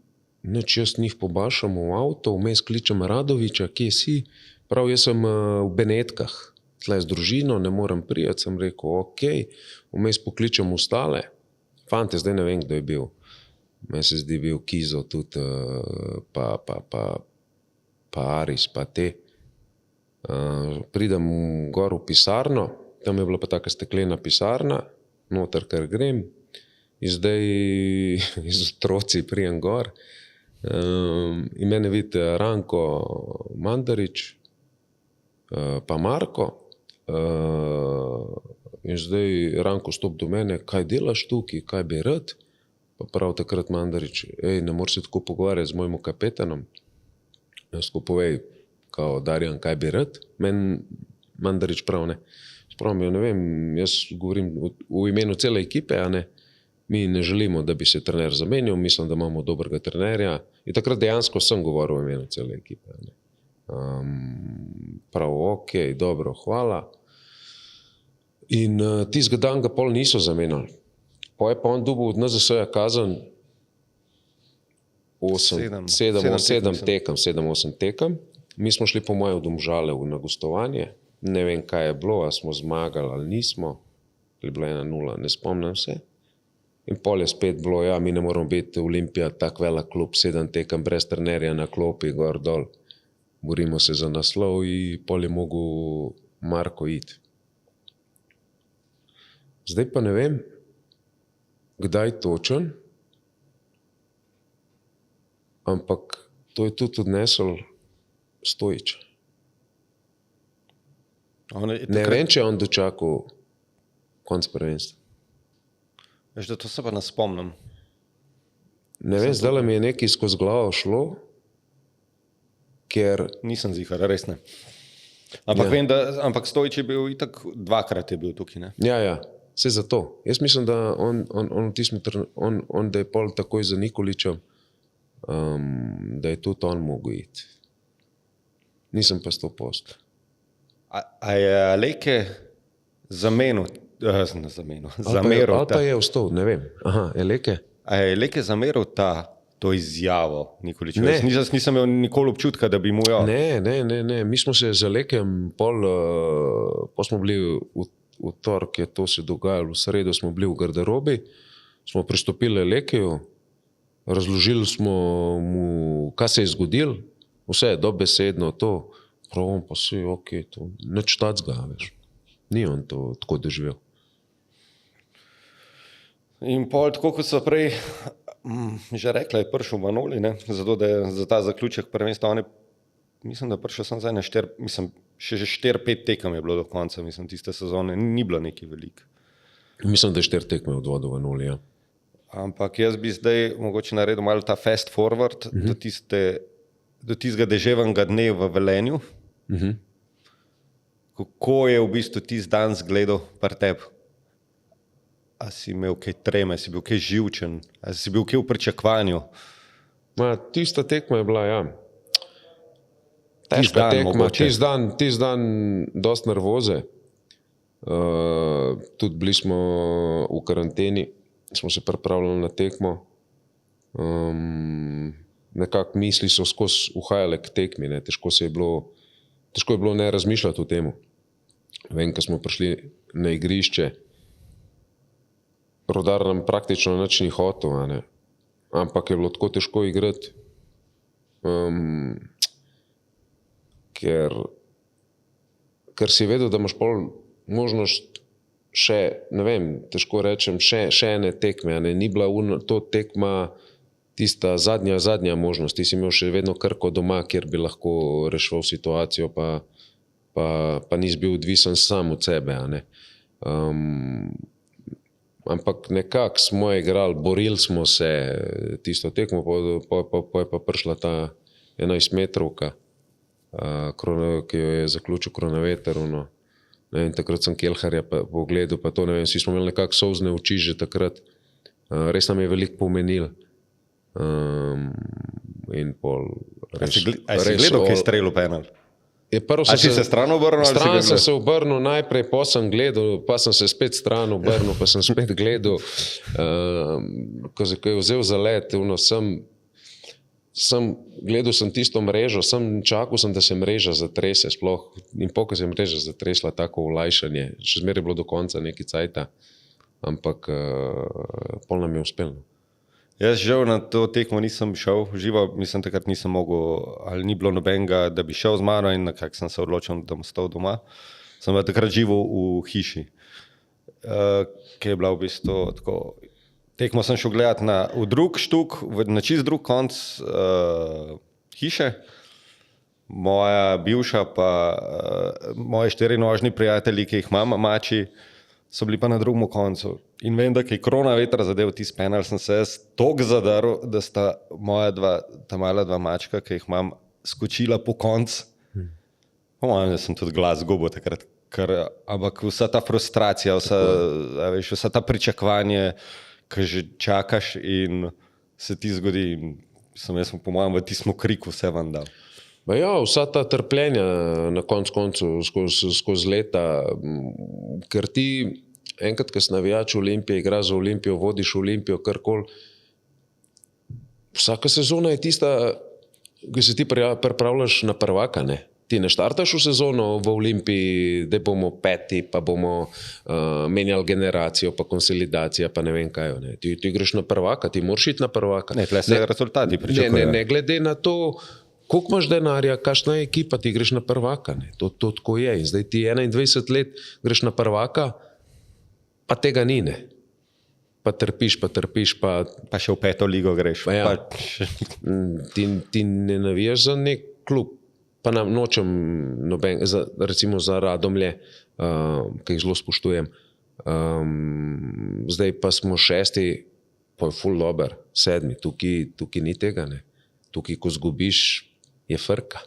Nič, jaz njih pobašam v avto, vmes kličem Radoviča, kje si? Prav, jaz sem v Benetkah, tle z družino, ne morem prijeti, sem rekel, ok, vmes pokličem ostale. Fante, zdaj ne vem, kdo je bil. Meni se zdi bil Kizo tudi, pa Aris, pa te. Pridem gor v pisarno, tam je bila pa taka steklena pisarna, noter kar grem, in zdaj iz otroci prijem gor. In mene vidi Ranko Mandarič, pa Marko. In zdaj Ranko stop do mene, kaj delaš tukaj, kaj bi rad? Pa prav takrat Mandarič, ne moreš se tako pogovarjati z mojim kapetanom. Jaz ko povej, kao Darjan, kaj bi rad, meni Mandarič prav ne. Spravim, ne vem, jaz govorim v imenu cele ekipe, a ne. Mi ne želimo, da bi se trener zamenjal, mislim, da imamo dobrega trenerja. In takrat dejansko sem govoril v imenu cele ekipe. A ne. Prav, ok, dobro, hvala. In tistega dan ga pol niso zamenjali. Pa je pa on dobil od NZS-ja kazen 7-8 tekem. Mi smo šli po moje v Domžale na gostovanje. Ne vem, kaj je bilo, ali smo zmagali ali nismo. Ali je bilo 1-0, ne spomnim se. In pol je spet bilo, ja, mi ne moramo biti Olimpija, tak velik klub, 7 tekem brez trenerja na klopi, gor dol. Borimo se za naslov in pol je mogel Marko iti. Zdaj pa ne vem, kdaj točen, ampak to je tudi odnesel Stojič. Ne vem, če je on dočakal konc prvenstva. Veš, da to se pa ne spomnim. Ne vem, zdaj mi je nekaj skozi glavo šlo, ker... Nisem zihar, res ne. Ampak vem, ampak Stojič je bil itak dvakrat je bil tukaj, ne? Ja, vse zato. Jaz mislim, da on da je pol takoj za Nikoličem, da je tudi on mogel iti. Nisem pa 100%. A je Aleke zameril ta je vstal, ne vem. Aha, Aleke? A je Aleke zameril to izjavo Nikoliču? Jaz nisem imel nikoli občutka, da bi mu jo... Ne. Mi smo se z Alekem pol smo bili v torek, je to se dogajalo, v sredo smo bili v garderobi, smo pristopili Alekeju, razložili smo mu, kaj se je zgodilo, vse je dobesedno to, prav on pa se je ok, to nič tacga, veš. Ni on to tako doživel. In pol, tako kot so prej že rekla, je prišel v Manoli, ne, zato da je za ta zaključek prvenstva, on je, mislim, da prišel sem zdaj na še 4-5 tekem je bilo do konca, mislim, tiste sezone, ni bilo nekaj veliko. Mislim, da je 4 tekme odvodil v Manoli, ja. Ampak jaz bi zdaj mogoče naredil malo ta fast forward do tistega deževnega dne v Velenju. Kako je v bistvu tisti dan zgledal pri tebi? A si imel kaj treme, si bil kaj živčen, a si bil kaj v pričakovanju? Tista tekma je bila, ja. Težka tekma, tisti dan dosti nervoze. Tudi bili smo v karanteni, smo se pripravljali na tekmo. Nekako misli so skozi uhajale k tekmi, ne. Težko je bilo ne razmišljati o temu. Vem, ko smo prišli na igrišče, Rudar nam praktično nič ni hotel, ne. Ampak je bilo tako težko igrati, ker si vedel, da imaš pol možnost še, ne vem, težko rečem, še ene tekme, ne. Ni bila to tekma tista zadnja možnost. Ti si imel še vedno Krko doma, kjer bi lahko rešil situacijo, pa nisi bil odvisen sam od sebe, a ne. Ampak nekako smo igrali, borili smo se tisto tekmo, pa je pa prišla ta 11-metrovka, ki jo je zaključil Kronaveter. Takrat sem Kelharja pogledal, pa to, ne vem, vsi smo imeli nekako solzne oči že takrat. Res nam je veliko pomenil. In pol res... A si gledal, kaj je strelil penal? A si se stran obrnil? Stran sem se obrnil najprej, pa sem gledal, pa sem se spet stran obrnil, pa sem spet gledal, ko je vzel zalet, gledal sem tisto mrežo, čakal sem, da se mreža zatrese sploh, in ko se je mreža zatresla, tako olajšanje, še zmeraj je bilo do konca nekaj cajta, ampak pol nam je uspelo. Jaz žal na to tekmo nisem šel živo, mislim, takrat nisem mogel, ali ni bilo nobenega, da bi šel z mano in nekako sem se odločil, da bom stal doma. Sem pa takrat živel v hiši, ki je bila v bistvu tako. Tekmo sem šel gledati v drug štuk, na čist drug konc hiše. Moja bivša pa moji 4 nožni prijatelji, ki jih imam, mači, so bili pa na drugem koncu. In vem, da je krona vetra zadev tisti penal, sem se jaz toliko zadaril, da sta moja ta mala dva mačka, ki jih imam, skočila po koncu. Po mojem, da sem tudi glas zgubil takrat, ampak vsa ta frustracija, vsa ta pričakovanje, ki že čakaš in se ti zgodi, in jaz po mojem v tistem kriku vse vam dal. Ja, vsa ta trpljenja na koncu skozi leta, ker ti enkrat, ko si navijač Olimpije, igraš za Olimpijo, vodiš Olimpijo, karkoli, vsaka sezona je tista, ko se ti pripravljaš na prvaka, ne? Ti ne štartaš v sezono v Olimpiji, da bomo peti, pa bomo menjali generacijo, pa konsolidacija, pa ne vem kaj. Ne? Ti igraš na prvaka, ti moraš iti na prvaka. Ne, tle se rezultati pričakujejo. Ne glede na to, koliko imaš denarja, kakšna je ekipa, ti greš na prvaka. Ne? To tako je. In zdaj ti 21 let greš na prvaka, pa tega ni. Ne? Pa trpiš. Pa še v 5. ligo greš. Pa ja. Ti ne navijaš za nek klub. Pa nam nočem recimo za Radomlje, ki jih zelo spoštujem. Zdaj pa smo 6, pa je ful dober, 7, tukaj ni tega. Ne? Tukaj, ko zgubiš, je frka.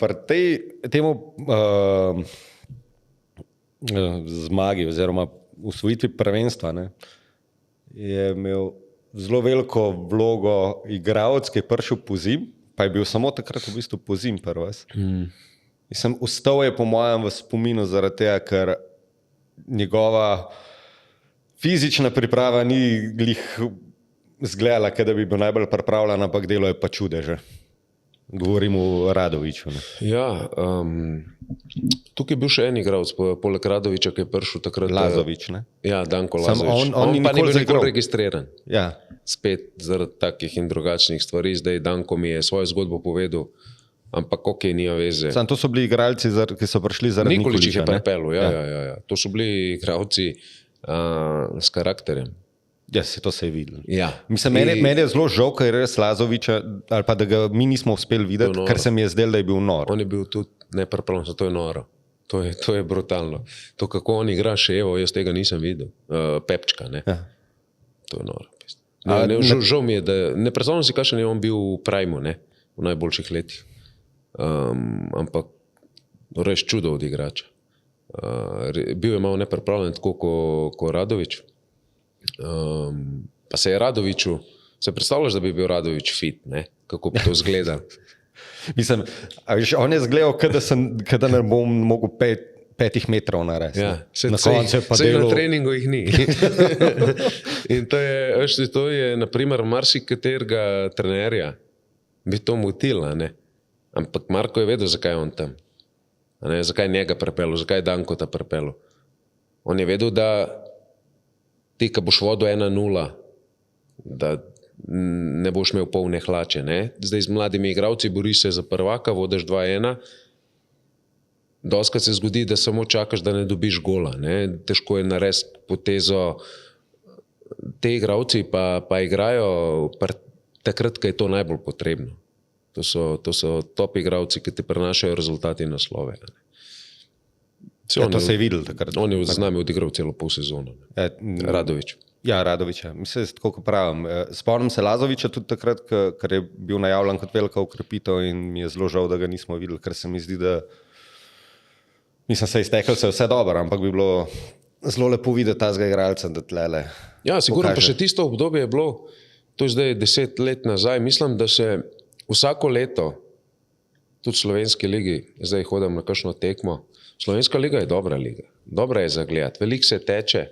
Pri temu zmagi oziroma usvojitvi prvenstva, ne, je imel zelo veliko vlogo igralec, ki je prišel pozim, pa je bil samo takrat v bistvu pozim prvas. Ustal je po mojem v spominu zaradi tega, ker njegova fizična priprava ni glih zgledala, da bi bil najbolj pripravljen, ampak delo je pa čudeže. Govorim o Radoviću. Ne? Ja, tukaj je bil še en igralec, poleg Radovića, ki je prišel takrat. Lazović, ne? Ja, Danko Lazović. On pa ni bil nikoli registriran. Ja. Spet zaradi takih in drugačnih stvari. Zdaj Danko mi je svojo zgodbo povedal, ampak ok, nima veze. To so bili igralci, ki so prišli zaradi Nikolić jih je pripelil, ja. To so bili igralci s karakterjem. Ja, to se je videlo. Ja. Mislim, meni je zelo žal, ker je res Lazovića, ali pa da ga mi nismo uspeli videti, ker se mi je zdelo, da je bil nor. On je bil tudi nepripravljen, to je noro. To je brutalno. To, kako on igra še, jaz tega nisem videl. Pepčka, ne. Ja. To je noro. Žal mi je, da ne predstavljam si, kakšen je on bil v primu, ne, v najboljših letih. Ampak res čudo od igrača. Bil je malo nepripravljen, tako kot Radović. Pa se je Radoviću, se predstavljaš, da bi bil Radović fit, ne? Kako bi to izgledal? Mislim, on je izgledal, da ne bom mogel 5 metrov narediti. Ja, sej na treningu jih ni. In to je naprimer marsikaterega trenerja bi to motilo, ne? Ampak Marko je vedel, zakaj je on tam. Zakaj njega pripelil, zakaj je Dankota pripelil. On je vedel, da ti, ko boš vodil 1-0, da ne boš imel polne hlače. Ne? Zdaj z mladimi igralci boriš se za prvaka, vodiš 2-1. Dostikrat se zgodi, da samo čakaš, da ne dobiš gola. Ne? Težko je narediti potezo. Te igralci pa igrajo takrat, ko je to najbolj potrebno. To so top igralci, ki ti prinašajo rezultati in naslove. To se je videl takrat. On je z nami odigral celo pol sezono. Radović. Ja, Radović. Mislim, tako kot pravim. Spomnim se Lazovića tudi takrat, ker je bil najavljen kot velika ukrepitev in mi je zelo žal, da ga nismo videli, ker se mi zdi, da mislim, se iztekel se vse dobro, ampak bi bilo zelo lepo videti tazga igralca, da tlele. Ja, sigurno pa še tisto obdobje je bilo, to je zdaj 10 let nazaj, mislim, da se vsako leto, tudi v slovenski ligi, zdaj hodim na kakšno tekmo, slovenska liga je dobra liga, dobra je za gledati, veliko se teče,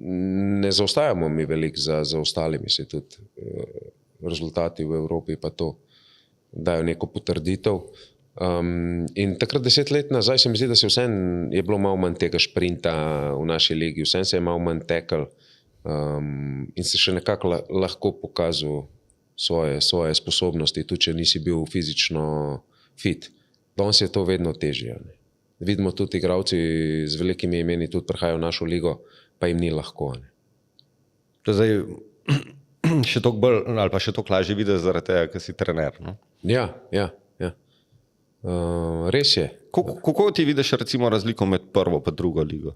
ne zaostajamo mi veliko za ostalimi, se tudi rezultati v Evropi pa to dajo neko potrditev. In takrat 10 let nazaj se mi zdi, da se vsem je bilo malo manj tega šprinta v naši ligi, vsem se je malo manj tekel in se še nekako lahko pokazal svoje sposobnosti, tudi če nisi bil fizično fit. Danes je to vedno težje. Ne? Vidimo tudi igralci z velikimi imeni tudi prihajajo v našo ligo, pa jim ni lahko. Ne? To zdaj še toliko bolj ali pa še toliko lažje videti zaradi tega, ker si trener. No? Ja. Res je. Kako ti vidiš recimo razliko med prvo pa drugo ligo?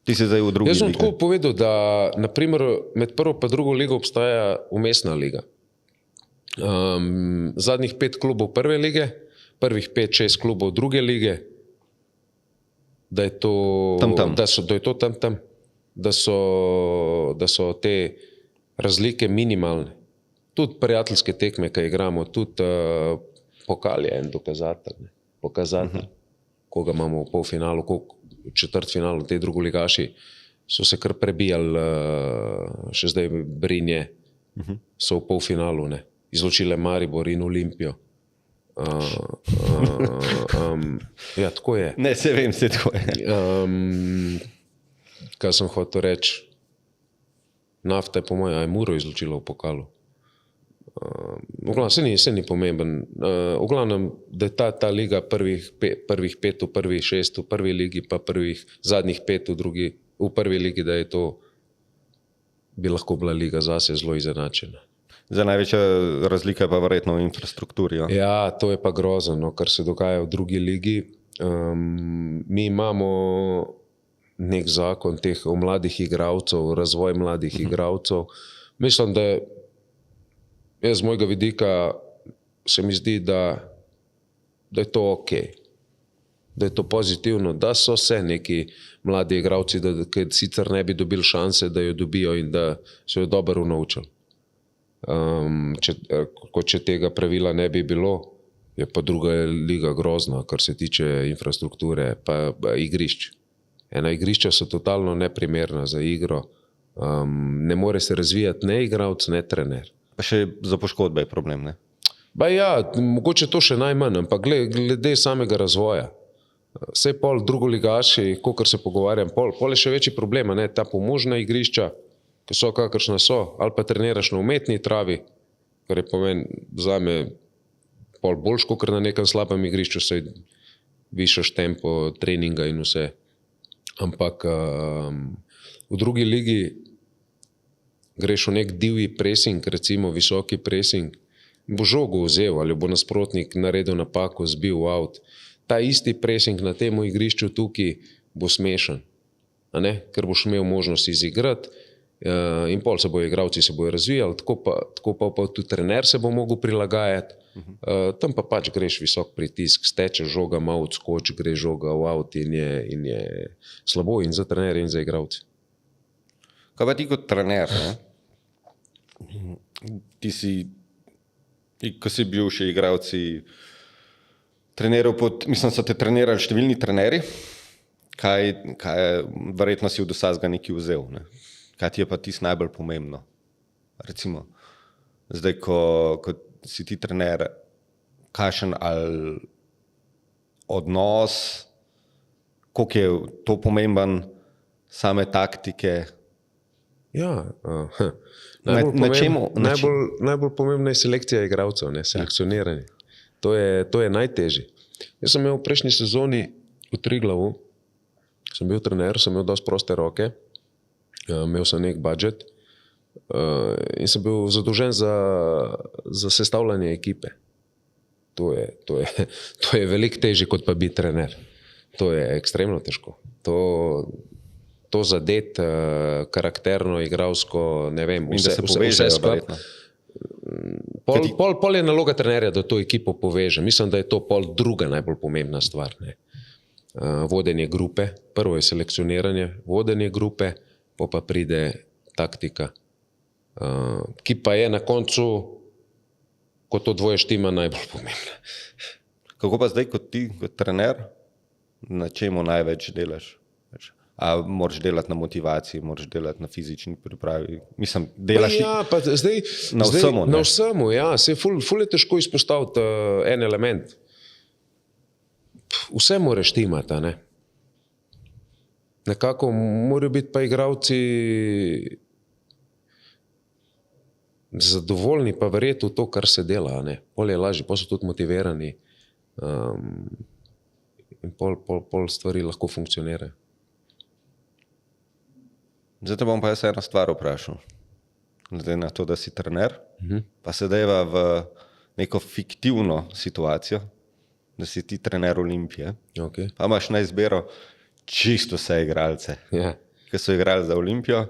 Ti si zdaj v drugi Jaz sem ligi. tako povedal, da naprimer, med prvo pa drugo ligo obstaja umestna liga. Zadnjih 5 klubov prve lige, prvih 5-6 klubov druge lige, da je to Tam. Da je to tam, da so te razlike minimalne. Tudi prijateljske tekme, ki igramo, tudi pokal je en pokazatelj, koga imamo v polfinalu, v četrtfinalu, te drugoligaši so se kar prebijali, še zdaj Brinje so v polfinalu, ne. Izločile Maribor in Olimpijo. Ja, tako je. Ne, se vem, se tako je. Kaj sem hotel reči? Nafta je po mojem, je Muro izločila v pokalu. V glavnem, se ni pomemben. V glavnem, da je ta liga prvih 5 v prvi 6 v prvi ligi, pa zadnjih 5 v prvi ligi, da je to bi lahko bila liga zase zelo izenačena. Zdaj največja razlika je pa verjetno v infrastrukturi. Ja, Ja, to je pa grozno, kar se dogaja v drugi ligi. Mi imamo nek zakon teh o mladih igralcev, razvoj mladih igralcev. Mislim, da z mojega vidika se mi zdi, da je to ok, da je to pozitivno, da so se neki mladi igralci, ki sicer ne bi dobili šanse, da jo dobijo in da so jo dobro naučili. Če tega pravila ne bi bilo, je pa druga liga grozna, kar se tiče infrastrukture pa igrišč. Ena igrišča so totalno neprimerna za igro. Ne more se razvijati ne igralec, ne trener. pa še za poškodbe je problem, ne? Mogoče to še najmanj, ampak glede samega razvoja. Vse pol drugoligaši, kakor se pogovarjam, pol je še večji problem, ne, ta pomožna igrišča, ki so kakršna so, ali pa treniraš na umetni travi, kar je pomeni zame pol boljš, kakor na nekem slabem igrišču, saj višaš tempo treninga in vse. Ampak v drugi ligi greš v nek divji pressing, recimo visoki pressing, bo žogo vzel ali bo nasprotnik naredil napako, zbil out. Ta isti pressing na tem igrišču tukaj bo smešen, a ne? Ker boš imel možnost izigrati in pol se bojo igralci razvijali, tako pa tudi trener se bo mogel prilagajati. Tam pa pač greš visok pritisk, steče žoga, malo odskoč, gre žoga v out in je slabo in za trenerje in za igralce. Kaj pa ti kot trener, ne? Ti si, ko si bil še igralci, treniral mislim, so te trenirali številni trenerji, kaj verjetno si od vsega nekaj vzel, ne? Kaj ti je pa tisto najbolj pomembno? Recimo, zdaj, ko si ti trener, kakšen ali odnos, koliko je to pomemben, same taktike? Ja, Najbolj pomembna je selekcija igralcev, ne, selekcioniranje. To je najtežje. Jaz sem imel v prejšnji sezoni v Triglavu, sem bil trener, sem imel dosti proste roke, imel sem nek budžet in sem bil zadolžen za sestavljanje ekipe. To je veliko težje, kot pa biti trener. To je ekstremno težko. To zadet karakterno, igralsko, ne vem, vse skupaj. Pol je naloga trenerja, da to ekipo poveže. Mislim, da je to pol druga najbolj pomembna stvar. Ne. Vodenje grupe, prvo je selekcioniranje, vodenje grupe, pa pride taktika, ki pa je na koncu, ko to dvoje štima, najbolj pomembna. Kako pa zdaj kot ti, kot trener, na čemu največ delaš? A moraš delati na motivaciji, moraš delati na fizični pripravi? Mislim, delaš na vsemu. Na vsemu, ja. Ful je težko izpostaviti en element. Vse moraš štimati, ne? Nekako morajo biti pa igralci zadovoljni pa verjeti v to, kar se dela, ne? Pol je lažje, pol so tudi motivirani in pol stvari lahko funkcionirajo. Zdaj te bom pa jaz eno stvar vprašal. Glede na to, da si trener, pa se dajva v neko fiktivno situacijo, da si ti trener Olimpije. Okay. Pa imaš na izbiro čisto vse igralce, Ja. ki so igrali za Olimpijo.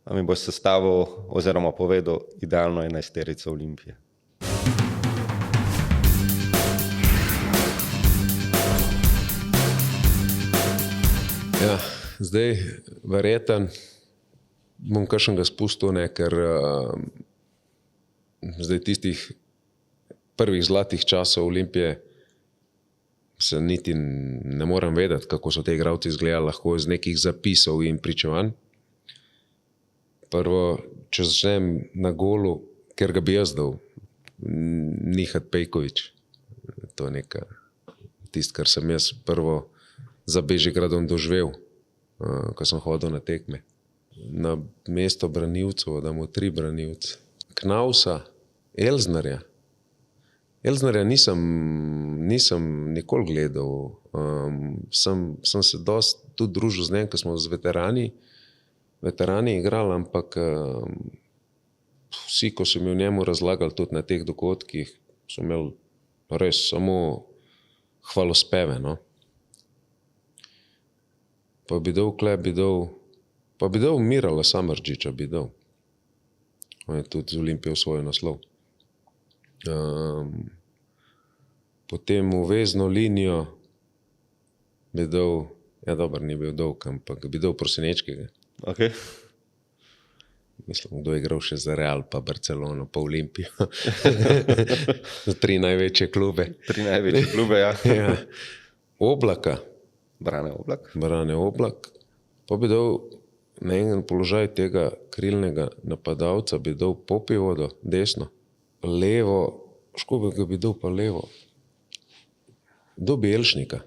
A mi boš sestavil oziroma povedal idealno 11-terico Olimpije. Ja, zdaj verjeten bom kakšnega spustil, ne, ker zdaj tistih prvih zlatih časov Olimpije se niti ne morem vedeti, kako so te igralci izgledali, lahko iz nekih zapisov in pričevanj. Prvo, če začnem na golu, ker ga bi jaz dal, Nihat Pejković. To je neka tisto, kar sem jaz prvo za Bežigradom doživel, ko sem hodil na tekme. Na mesto branilcev, da mu 3 branilce. Knausa, Elznarja. Elznarja nisem nikoli gledal. Sem se dosti tudi družil z njim, ko smo z veterani igrali, ampak vsi, ko so mi o njemu razlagali tudi na teh dogodkih, so imeli res samo hvalospeve. No? Pa bi dal Mirala Samardžića, bi dal. On je tudi z Olimpijo svoj naslov. Potem v vezno linijo bi dal, ja dober, ni bil dolg, ampak bi dal Prosinečkega. Okay. Mislim, kdo je igral še za Real, pa Barcelono, pa Olimpijo. Za 3 največje klube. 3 največje klube, ja. Ja. Oblaka. Brane Oblak. Pa bi dal na en položaj tega krilnega napadalca, bi dal Popivodo, desno. Levo, škobega bi dal pa levo. Do Belšnika.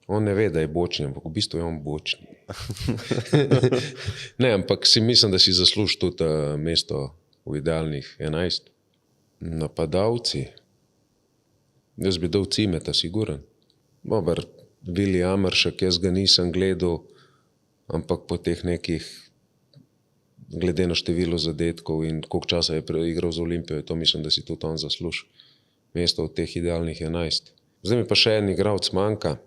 On ne ve, da je bočni, ampak v bistvu je on bočni. Ne, ampak si mislim, da si zasluži tudi mesto v idealnih 11. Napadalci. Jaz bi dal Cimeta, siguren. Dobar, Vili Ameršek, jaz ga nisem gledal, ampak po teh nekih, glede na število zadetkov in koliko časa je igral za Olimpijo, to mislim, da si tudi on zasluži mesto v teh idealnih 11. Zdaj mi pa še en igralec manjka.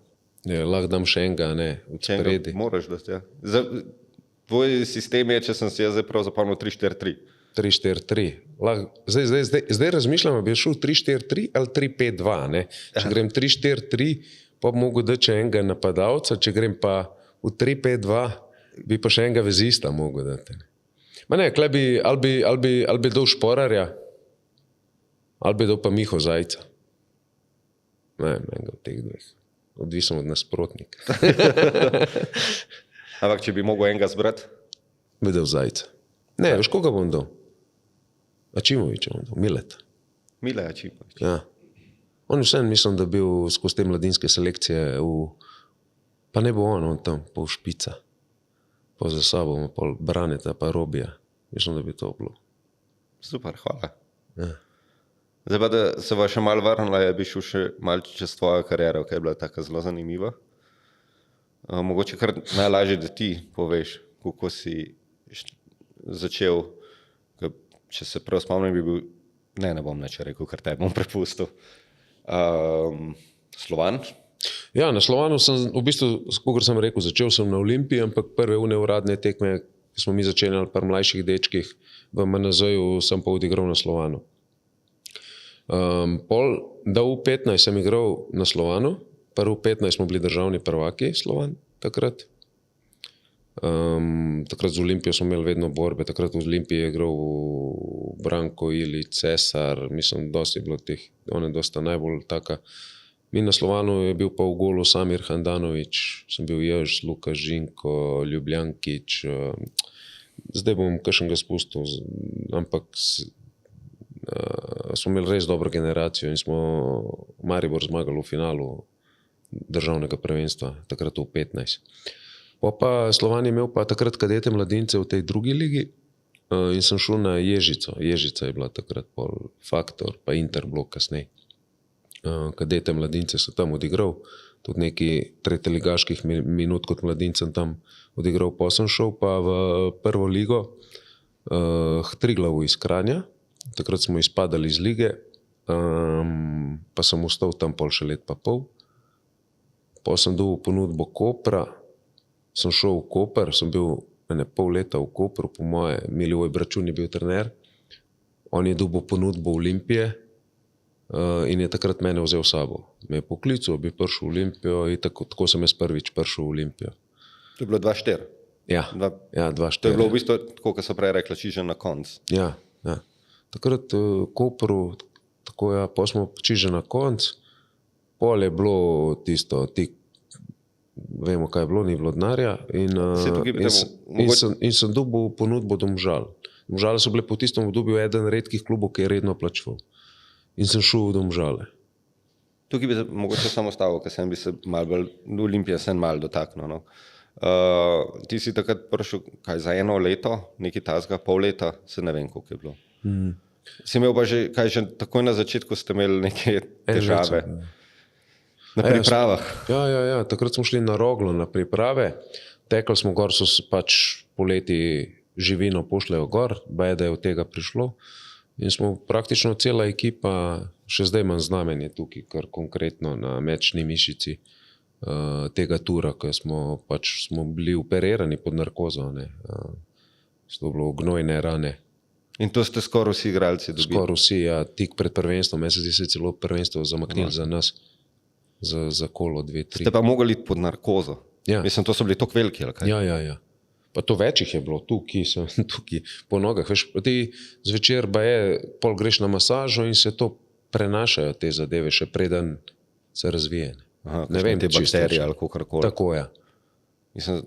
Lahko dam še enega, ne, od spredi. Moraš dati, ja. Tvoj sistem je, če sem si jaz zdaj prav zapomnil, 3-4-3. 3-4-3. Zdaj razmišljam, bi šel 3-4-3 ali 3-5-2. Ne? Če grem 3-4-3, pa bi mogel dati še enega napadalca, če grem pa v 3-5-2, bi pa še enega vezista mogel dati. Ma ne, ali bi dal Šporarja, ali bi dal pa Miho Zajca. Ne, enega od teh dveh. Odvisno od nasprotnika. Ampak, če bi mogel enega zbrati? Bi dal Zajca. Ne, veš, koga bom dal? Ačimovića bom dal, Mileta. Mile Ačimović. Ja. On vsem mislim, da bil skozi te mladinske selekcije pa ne bo on tam, pol Špica. Pa za sabo, pol Braneta, pa Robija. Mislim, da bi to bilo. Super, hvala. Ja. Zdaj pa, da se va še malo vrnila, bi šel še malo čez tvojo kariero, ki je bila taka zelo zanimiva. Mogoče kar najlažje, da ti poveš, kako si začel, če se prav spomnim, bi bil, ne bom nič rekel, ker te bom prepustil. Slovan? Ja, na Slovanu sem, v bistvu, kakor sem rekel, začel sem na Olimpiji, ampak prve neuradne tekme, ki smo mi začenjali pri mlajših dečkih, v MNZ-ju sem pa odigral na Slovanu. Da v 15 sem igral na Slovanu, prvi v 15 smo bili državni prvaki Slovan takrat. Takrat z Olimpijo smo imeli vedno borbe, takrat v Olimpiji je igral Branko Ilić, Cesar, mislim, dosti je bilo teh, on je dosta najbolj taka. Mi na Slovanu je bil pa v golu Samir Handanović, sem bil Jež, Luka Žinko, Ljubljankić, zdaj bom kakšnega spustil, ampak smo imeli res dobro generacijo in smo Maribor zmagali v finalu državnega prvenstva, takrat v 15. Pa Slovan je imel pa takrat kadete mladince v tej drugi ligi in sem šel na Ježico. Ježica je bila takrat pol Faktor, pa Interblok kasnej. Kadete mladince so tam odigral, tudi nekaj tretjeligaških minut kot mladincem tam odigral. Pa sem šel pa v prvo ligo Triglavu iz Kranja. Takrat smo izpadali iz lige. pa sem ostal tam pol še let pa pol. Pa sem dobil ponudbo Kopra, sem šel v Koper, sem bil pol leta v Kopru, po moje, Milivoj Bračun je bil trener. On je dobil ponudbo Olimpije in je takrat mene vzel s sabo. Me je poklical, bi prišel v Olimpijo in tako sem jaz prvič prišel v Olimpijo. To je bilo 2-4. Ja, 2-4. To je bilo v bistvu, tako kot so prej rekla, čiže na konc. Ja. Takrat v Kopru, tako pa smo čiže na konc, pol je bilo tisto, vemo, kaj je bilo, ni bilo denarja in sem dobil ponudbo Domžal. Domžale so bile po tistem obdobju eden redkih klubov, ki je redno plačeval. In sem šel v Domžale. Tukaj bi se mogoče samo stavil, ker sem bi se malo bolj, Olimpija sem malo dotaknil. No. Ti si takrat prišel, kaj za 1 leto, nekaj tazga, pol leta, se ne vem, koliko je bilo. Si imel pa že, kaj že takoj na začetku ste imeli neke težave na pripravah? Ja, takrat smo šli na Roglo na priprave, tekli smo gor, so pač poleti živino pošljajo gor, da je od tega prišlo in smo praktično cela ekipa, še zdaj imam znamenje tukaj, kar konkretno na mečni mišici tega tura, ker smo bili operirani pod narkozo, so bilo gnojne rane. In to ste skoraj vsi igralci dobili? Skoraj vsi, ja, tik pred prvenstvom, se zdi se celo prvenstvo zamaknili za nas, za kolo 2-3. Ste pa mogli iti pod narkozo? Ja. Mislim, to so bili toliko veliki, ali kaj? Ja. Pa to večjih je bilo, tukaj po nogah. Veš, ti zvečer pol greš na masažo in se to prenašajo te zadeve, še preden se razvije. Aha, ne vem, te bakterije ali kakorkoli. Tako je. Mislim,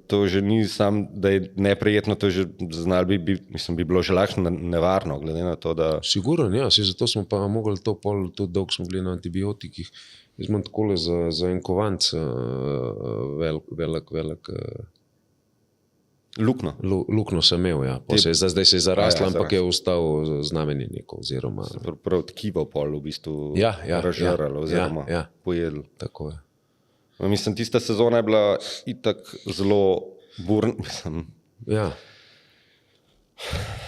to že ni sam, da je neprijetno, to že bi bilo že lahko nevarno, glede na to, da... Sigurno, ja, zato smo pa mogli to pol, tudi dolgo smo bili na antibiotikih. Jaz imam takole za en kovanc velik lukno sem imel, ja. Zdaj se je zarasla, ampak je ostal znamenje neko, oziroma... Prav tkivo pol v bistvu razžaralo, oziroma pojedlo. Tako je. Mislim, tista sezona je bila itak zelo burna. Ja.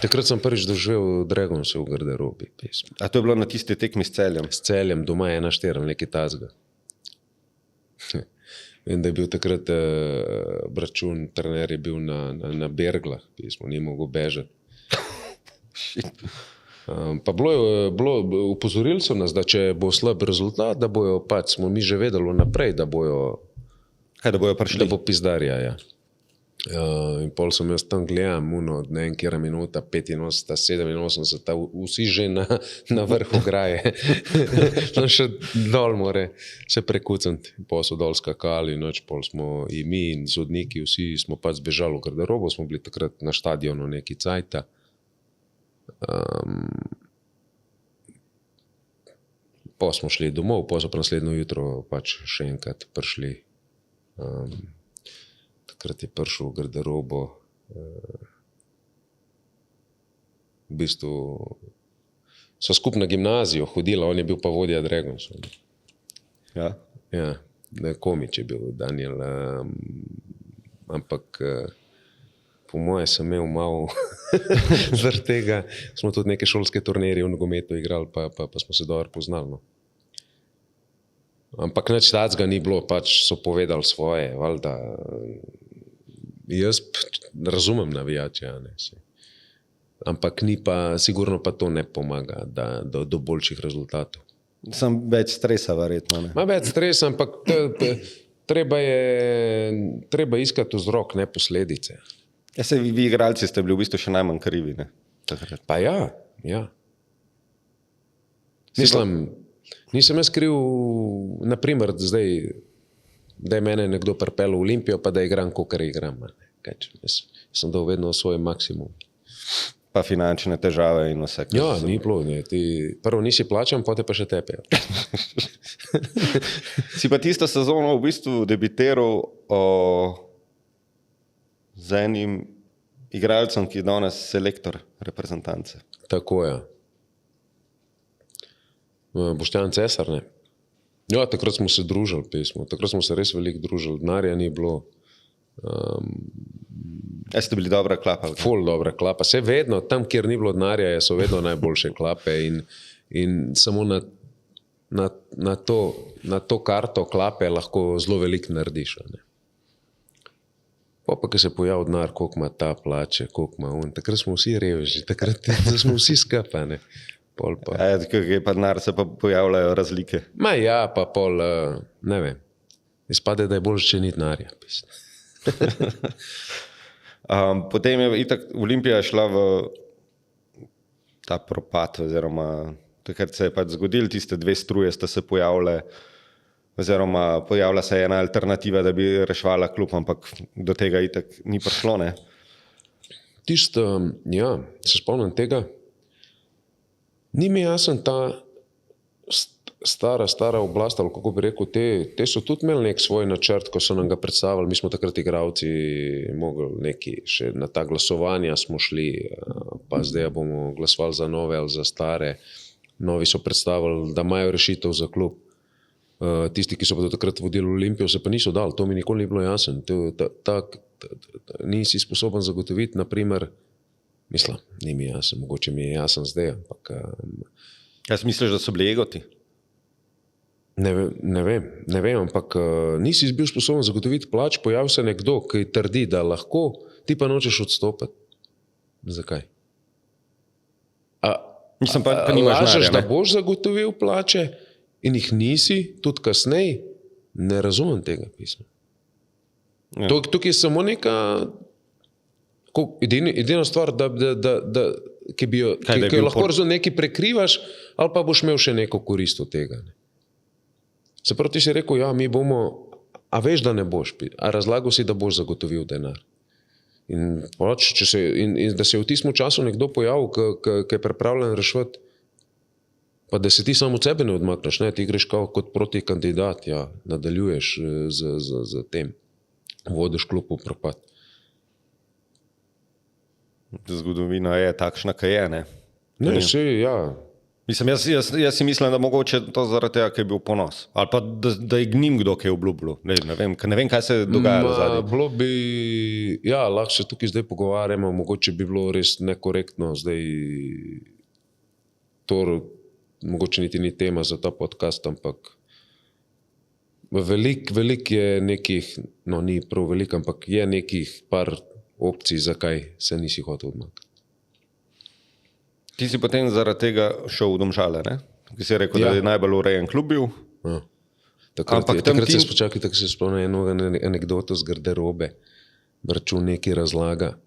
Takrat sem prvič doživel Dragonse v garderobi. A to je bilo na tisti tekmi s Celjem? S Celjem, doma 1-4, nekaj tazga. Vem, da je bil takrat Bračun, trener je bil na Berglah, smo ni mogel bežati. Pa upozorili so nas, da če bo slab rezultat, da bojo smo mi že vedeli naprej, da bojo prišli? Da bo pizdarja, ja. In pol sem jaz tam gledam, ne vem, kjera minuta, 85, 87, vsi že na vrhu graje. Tam še dol more se prekucati. Pol so dol skakali, pol smo i mi in sodniki, vsi smo zbežali v garderobo, smo bili takrat na štadionu neki cajta. Pa smo šli domov, pa so pa naslednjo jutro še enkrat prišli. Takrat je prišel v garderobo. V bistvu so skupaj na gimnazijo hodila, on je bil pa vodja Dragonsov. Ja? Ja, komič je bil Daniel, ampak po moje sem imel malo zaradi tega, smo tudi neke šolske turnirje v nogometu igrali, pa smo se dobro poznali. No. Ampak nič tacga ni bilo, so povedali svoje, valjda. Jaz razumem navijače, ampak ni pa, sigurno pa to ne pomaga do boljših rezultatov. Sem več stresa, verjetno. Več stresa, ampak treba iskati vzrok, ne posledice. Vi igralci ste bili v bistvu še najmanj krivi, ne? Pa ja. Mislim, nisem jaz kriv, naprimer, zdaj, da je mene nekdo pripeljal v Olimpijo, pa da igram, kakor igram. Jaz sem dal vedno svoj maksimum. Pa finančne težave in vse. Ja, ni bilo. Prvo nisi plačan, potem pa še tepejo. Si pa tisto sezono v bistvu debitiral z enim igralcem, ki je danes selektor reprezentance. Tako je. Boštjan Cesar, ne? Ja, takrat smo se družili, takrat smo se res veliko družili, denarja ni bilo. Ste bili dobra klapa? Ful dobra klapa. Vse vedno, tam, kjer ni bilo denarja, so vedno najboljše klape in samo na to karto klape lahko zelo veliko narediš. Ne. Pa, ki se pojavi denar, koliko ima ta plače, koliko ima on. Takrat smo vsi reveži, takrat smo vsi skupaj. Pol pa. Ko je pa denar, se pa pojavljajo razlike. Ma ja, pa pol, ne vem. Izpade, da je bolj, če ni denarja. Potem je itak Olimpija šla v ta propad, oziroma takrat se je pač zgodil, tiste dve struje sta se pojavile, oziroma pojavila se je ena alternativa, da bi reševala klub, ampak do tega itak ni prišlo, ne? Ja, se spomnim tega. Ni mi jasen ta stara oblast, ali kako bi rekel, te so tudi imeli nek svoj načrt, ko so nam ga predstavili. Mi smo takrat igravci mogli neki, še na ta glasovanja smo šli, pa zdaj bomo glasovali za nove ali za stare. Novi so predstavili, da imajo rešitev za klub. Tisti, ki so pa do takrat vodili Olimpijo, se pa niso dali. To mi nikoli ni bilo jasen. Nisi sposoben zagotoviti, naprimer, mislim, ni mi jasen, mogoče mi je jasen zdaj, ampak... Jaz misliš, da so bili egoti? Ne vem, ampak nisi bil sposoben zagotoviti plač, pojavi se nekdo, ki trdi, da lahko, ti pa nočeš odstopiti. Zakaj? Mislim, pa nimaš lažeš, denarja, da boš zagotovil plače in jih nisi, tudi kasneje, ne razumem tega pisma. Ja. Tukaj je samo neka edina stvar, ki jo lahko nekaj prekrivaš, ali pa boš imel še neko korist od tega. Ne? Se pravi, ti si rekel, ja, mi bomo, a veš, da ne boš, a razlagal si, da boš zagotovil denar. In da se je v tistem času nekdo pojavil, ki je pripravljen reševati, pa da se ti samo od sebe ne odmakneš, ne? Ti greš kot protikandidat, ja, nadaljuješ z tem, vodiš klub v propad. Zgodovina je takšna, kaj je, ne? Ne, ja. Mislim, jaz si mislim, da mogoče to zaradi tega, ker je bil ponos. Ali pa, da je gnil kdo, ki je obljubil. Ne vem, kaj se je dogajalo zadnji. Bilo bi, ja, lahko se tukaj zdaj pogovarjamo, mogoče bi bilo res nekorektno zdaj, to mogoče niti ni tema za ta podcast, ampak velik je nekih, no ni prav velik, ampak je nekih par opcij, zakaj se nisi hotel odmakniti. Ti si potem zaradi tega šel v Domžale, ne? Ki si rekel, da je najbolj urejen klub bil. Ja. Takrat se spomnim eno anekdoto z garderobe, račun nekaj razlaga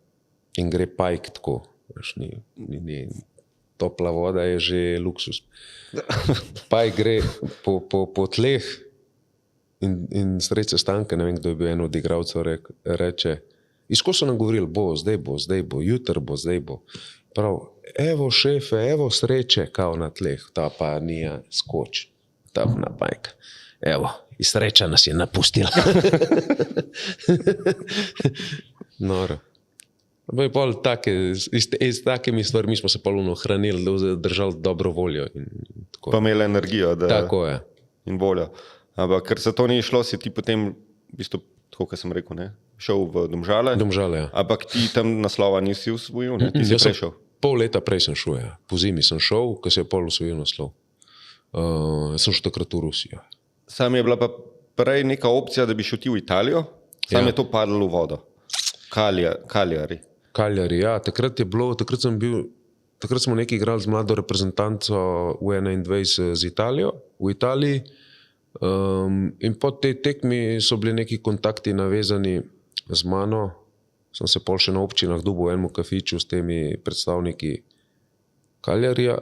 in gre pajk tako. Topla voda je že luksus. Pajk gre po tleh in sredi sestanka, ne vem, kdo je bil en od igralcev, reče, izko so nam govorili, zdaj bo, jutr bo, zdaj bo. Prav, evo šefe, evo sreče, kao na tleh, ta pa nija skoč, ta napajka. Evo, i sreča nas je napustila. Noro. S takimi stvarmi smo se polno hranili, da držali dobro voljo. Pa imeli energijo. Tako je. In voljo. Ampak, ker se to ni šlo, si ti potem, v bistvu, tako, kot sem rekel, ne, šel v Domžale. Domžale, ja. Ampak ti tam naslova nisi usvojil, ne? Ti si prešel. Pol leta prej sem šel, ja. Po zimi sem šel, ko se je pol usvojil naslov. Sem šel takrat v Rusijo. Sam je bila pa prej neka opcija, da bi šel ti v Italijo, sam je to padlo v vodo. Cagliari, ja. Takrat smo nekaj igrali z mlado reprezentanco v 21 z Italijo, v Italiji. In po tej tekmi so bili neki kontakti navezani z mano. Sem se pol še na občinah dobil v enem kafiču s temi predstavniki Cagliarija.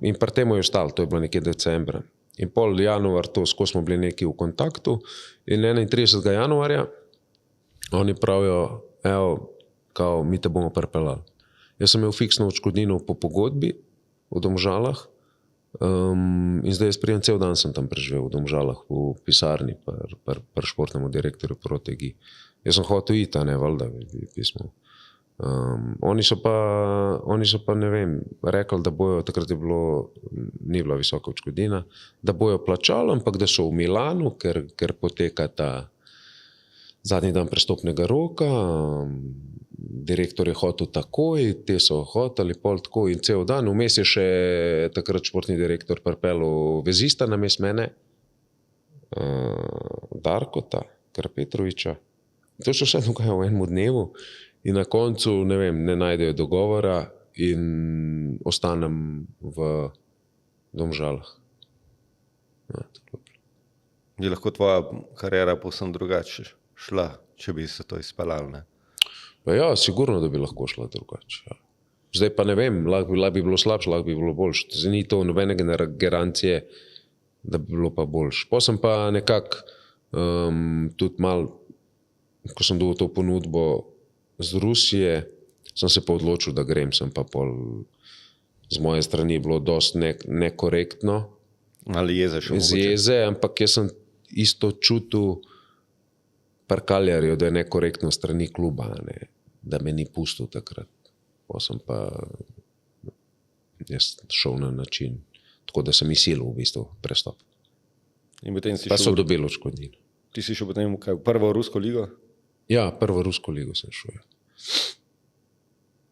In pri temu je ostalo, to je bilo nekje decembra. In pol januar, ko smo bili neki v kontaktu, in 31. januarja oni pravijo, evo, kao, mi te bomo pripeljali. Jaz sem imel fiksno odškodnino po pogodbi v Domžalah, in zdaj jaz prijem cel dan sem tam preživel v Domžalah, v pisarni, pri športnemu direktorju Protegi. Jaz sem hotel iti, ne, valjda, pismo. Oni so pa, ne vem, rekli, da bojo, takrat ni bila visoka odškodina, da bojo plačali, ampak da so v Milanu, ker poteka ta zadnji dan prestopnega roka, direktor je hotel takoj, te so hoteli pol tako in cel dan. Vmes je še takrat športni direktor pripeljal vezista namesto mene, Darkota Krapetroviča. To se vse dogaja v enem dnevu in na koncu, ne vem, ne najdejo dogovora in ostanem v Domžalah. Ja, Je lahko tvoja kariera povsem drugače šla, če bi se to izpeljalo, ne? Pa ja, sigurno, da bi lahko šla drugače. Ja. Zdaj pa ne vem, lahko bi bilo slabše, lahko bi bilo boljše. Zdaj ni to nobene garancije, da bi bilo pa boljše. Pa sem pa nekako tudi mal, ko sem dobil to ponudbo z Rusije, sem se pa odločil, da grem, sem pa pol z moje strani bilo dosti nekorektno. Ali jeze še Z jeze, ampak jaz sem isto čutil par Kaljarju, da je nekorektno strani kluba, ne, da me ni pustil takrat. Pa sem pa jaz šel na način, tako da sem izsilil v bistvu prestop. In potem si Pa so šel, dobili odškodnino. ti si šel potem v prvo rusko ligo? Ja, prvo rusko ligo sem šel. Ja.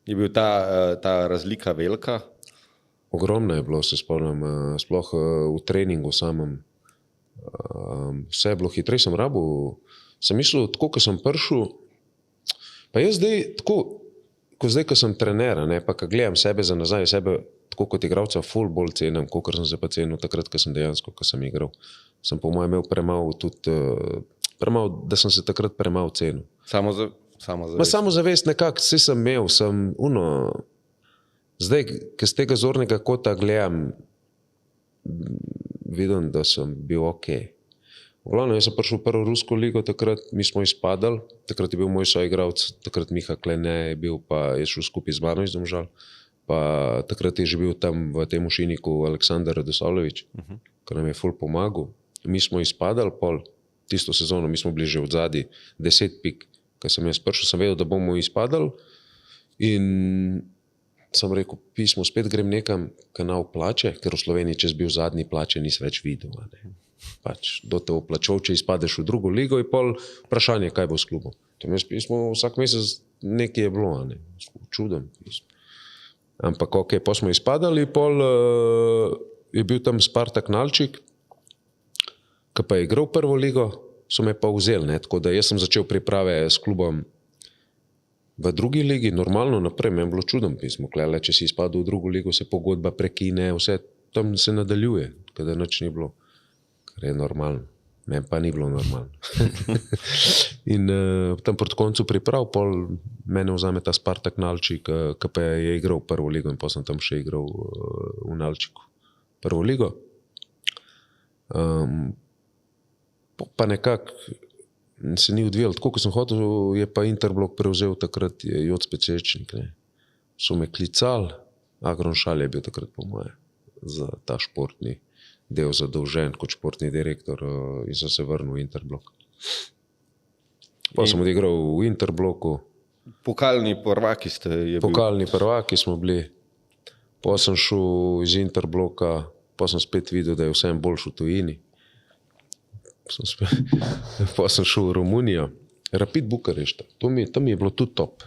Je bil ta razlika velika? Ogromno je bilo, se spomnim, sploh v treningu samem. Vse je bilo hitreje, sem rabil. Sem mislil, tako, ko sem prišel, pa jaz zdaj, tako, ko sem trener, ne, pa ko gledam sebe za nazaj, sebe, tako kot igralca, ful bolj cenim, kot sem se pa cenil takrat, ko sem dejansko, ko sem igral. Sem po mojem imel premalo tudi, da sem se takrat premalo cenil. Samozavest nekako, vse sem imel, zdaj, ko z tega zornega kota gledam, vidim, da sem bil okej. V glavnem, jaz sem prišel v prvo rusko ligo, takrat mi smo izpadali, takrat je bil moj soigralec, takrat Miha Klene je bil, pa je šel skupaj z mano iz Domžal, pa takrat je že bil tam v tem Ušiniku Aleksandar Radosavljević, ki nam je ful pomagal. Mi smo izpadali pol tisto sezono, mi smo bili že od zadnji 10 pik, ko sem jaz prišel, sem vedel, da bomo izpadali in sem rekel, pismo, spet grem nekam kanal plače, ker v Sloveniji, če si bil zadnji plače, nisi več videl. Ne? Pač, do te oplačal, če izpadeš v drugo ligo in pol vprašanje, kaj bo s klubom. Tam jaz pismo, vsak mesec nekaj je bilo, ne? Čudem. Ampak ok, pa smo izpadali, pol je bil tam Spartak Nalčik, ki pa je igral prvo ligo, so me pa vzeli, ne? Tako da jaz sem začel priprave s klubom v drugi ligi, normalno naprej, meni je bilo čudem pismo, klele, če si izpadel v drugo ligo, se pogodba prekine, vse tam se nadaljuje, kada nič ni bilo, kar je normalno. Meni pa ni bilo normalno. In tam proti koncu priprav, pol mene vzame ta Spartak Nalčik, ki pa je igral prvo ligo in pa sem tam še igral v Nalčiku prvo ligo. Pa nekako se ni odvijal. Tako, ko sem hotel, je pa Interblok prevzel takrat Joc Pecečnik. So me klicali, Agron Šal je bil takrat po moje za ta športni del zadolžen kot športni direktor in sem se vrnil v Interblok. Pa sem odigral v Interbloku. Pokalni prvaki ste je bil. Pokalni prvaki smo bili. Pa sem šel iz Interbloka, pa sem spet videl, da je vsem boljš v tujini. Pa sem šel v Romunijo, Rapid Bukarešta, tam je bilo tudi top.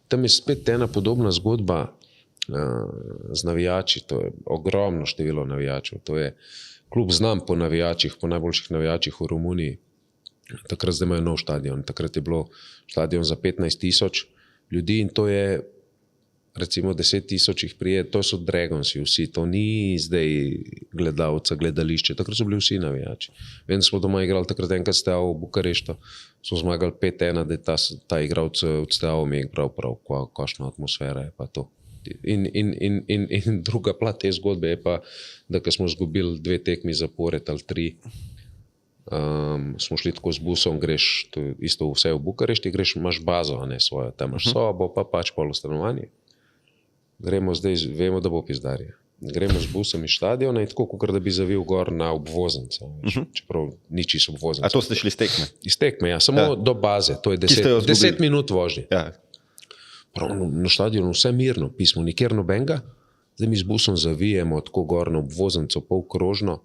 Tam je spet ena podobna zgodba z navijači, to je ogromno število navijačev, to je klub znam po navijačih, po najboljših navijačih v Romuniji. Takrat zdaj imajo nov štadion, takrat je bilo štadion za 15,000 ljudi in to je recimo 10,000 jih prije, to so Dragonsi vsi, to ni zdaj gledalca, gledališče, takrat so bili vsi navijači. Vem, smo doma igrali takrat enkrat Steaua v Bukareštu, smo zmagali 5-1, da je ta igralec od Steaua mi je igral prav, kakšna atmosfera je pa to. In druga plat te zgodbe je pa, da ko smo izgubili 2 tekmi zapored ali 3, smo šli tako z busom, greš isto vse v Bukarešti, greš, imaš bazo, ne svojo, tam imaš sobo, pa pač polo stanovanje. Gremo zdaj, vemo, da bo pizdarja. Gremo z busom iz štadiona in tako, kot da bi zavil gor na obvoznico, čeprav ni čisto obvoznica. A to ste šli iz tekme? Iz tekme, ja, samo do baze, to je 10 minut vožnje. Ja. Prav na štadionu vse mirno, pismo nikjer nobenega, zdaj mi z busom zavijemo tako gor na obvoznico, polkrožno,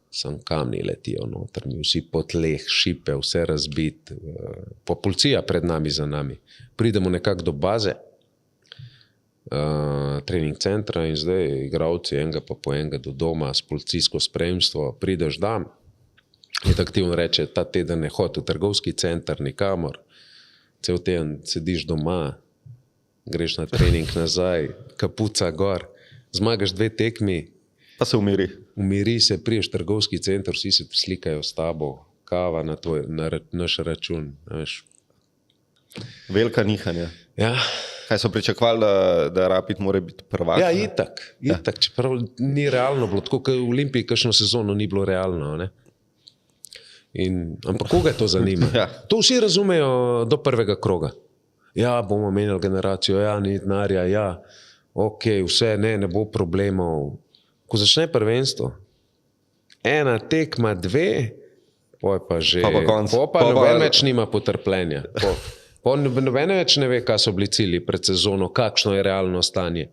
Sam kamni letijo noter, mi vsi po tleh, šipe, vse razbit, pa policija pred nami, za nami. Pridemo nekako do baze, trening centra in zdaj igralci enega pa po enega do doma s policijsko spremstvo, prideš dan in tako ti on reče, ta teden ne hodi v trgovski center nikamor, cel teden sediš doma, greš na trening nazaj, kapuca gor, zmagaš 2 tekmi, Pa se umiri se, priješ v trgovski center, vsi se slikajo s tabo, kava na naš račun. Veš. Velika nihanja. Ja. Kaj so pričakovali, da Rapid mora biti prvak? Ja, itak. Čeprav ni realno bilo, tako kot v Olimpiji, kakšno sezono ni bilo realno. Ne? Ampak koga to zanima? Ja. To vsi razumejo do prvega kroga. Ja, bomo menjali generacijo, ja, ni denarja, ja, ok, vse, ne bo problemov. Ko začne prvenstvo, 1 tekma, 2, poj pa že, pa noben več nima potrpljenja. Noben več ne ve, kaj so bili cilji pred sezono, kakšno je realno stanje.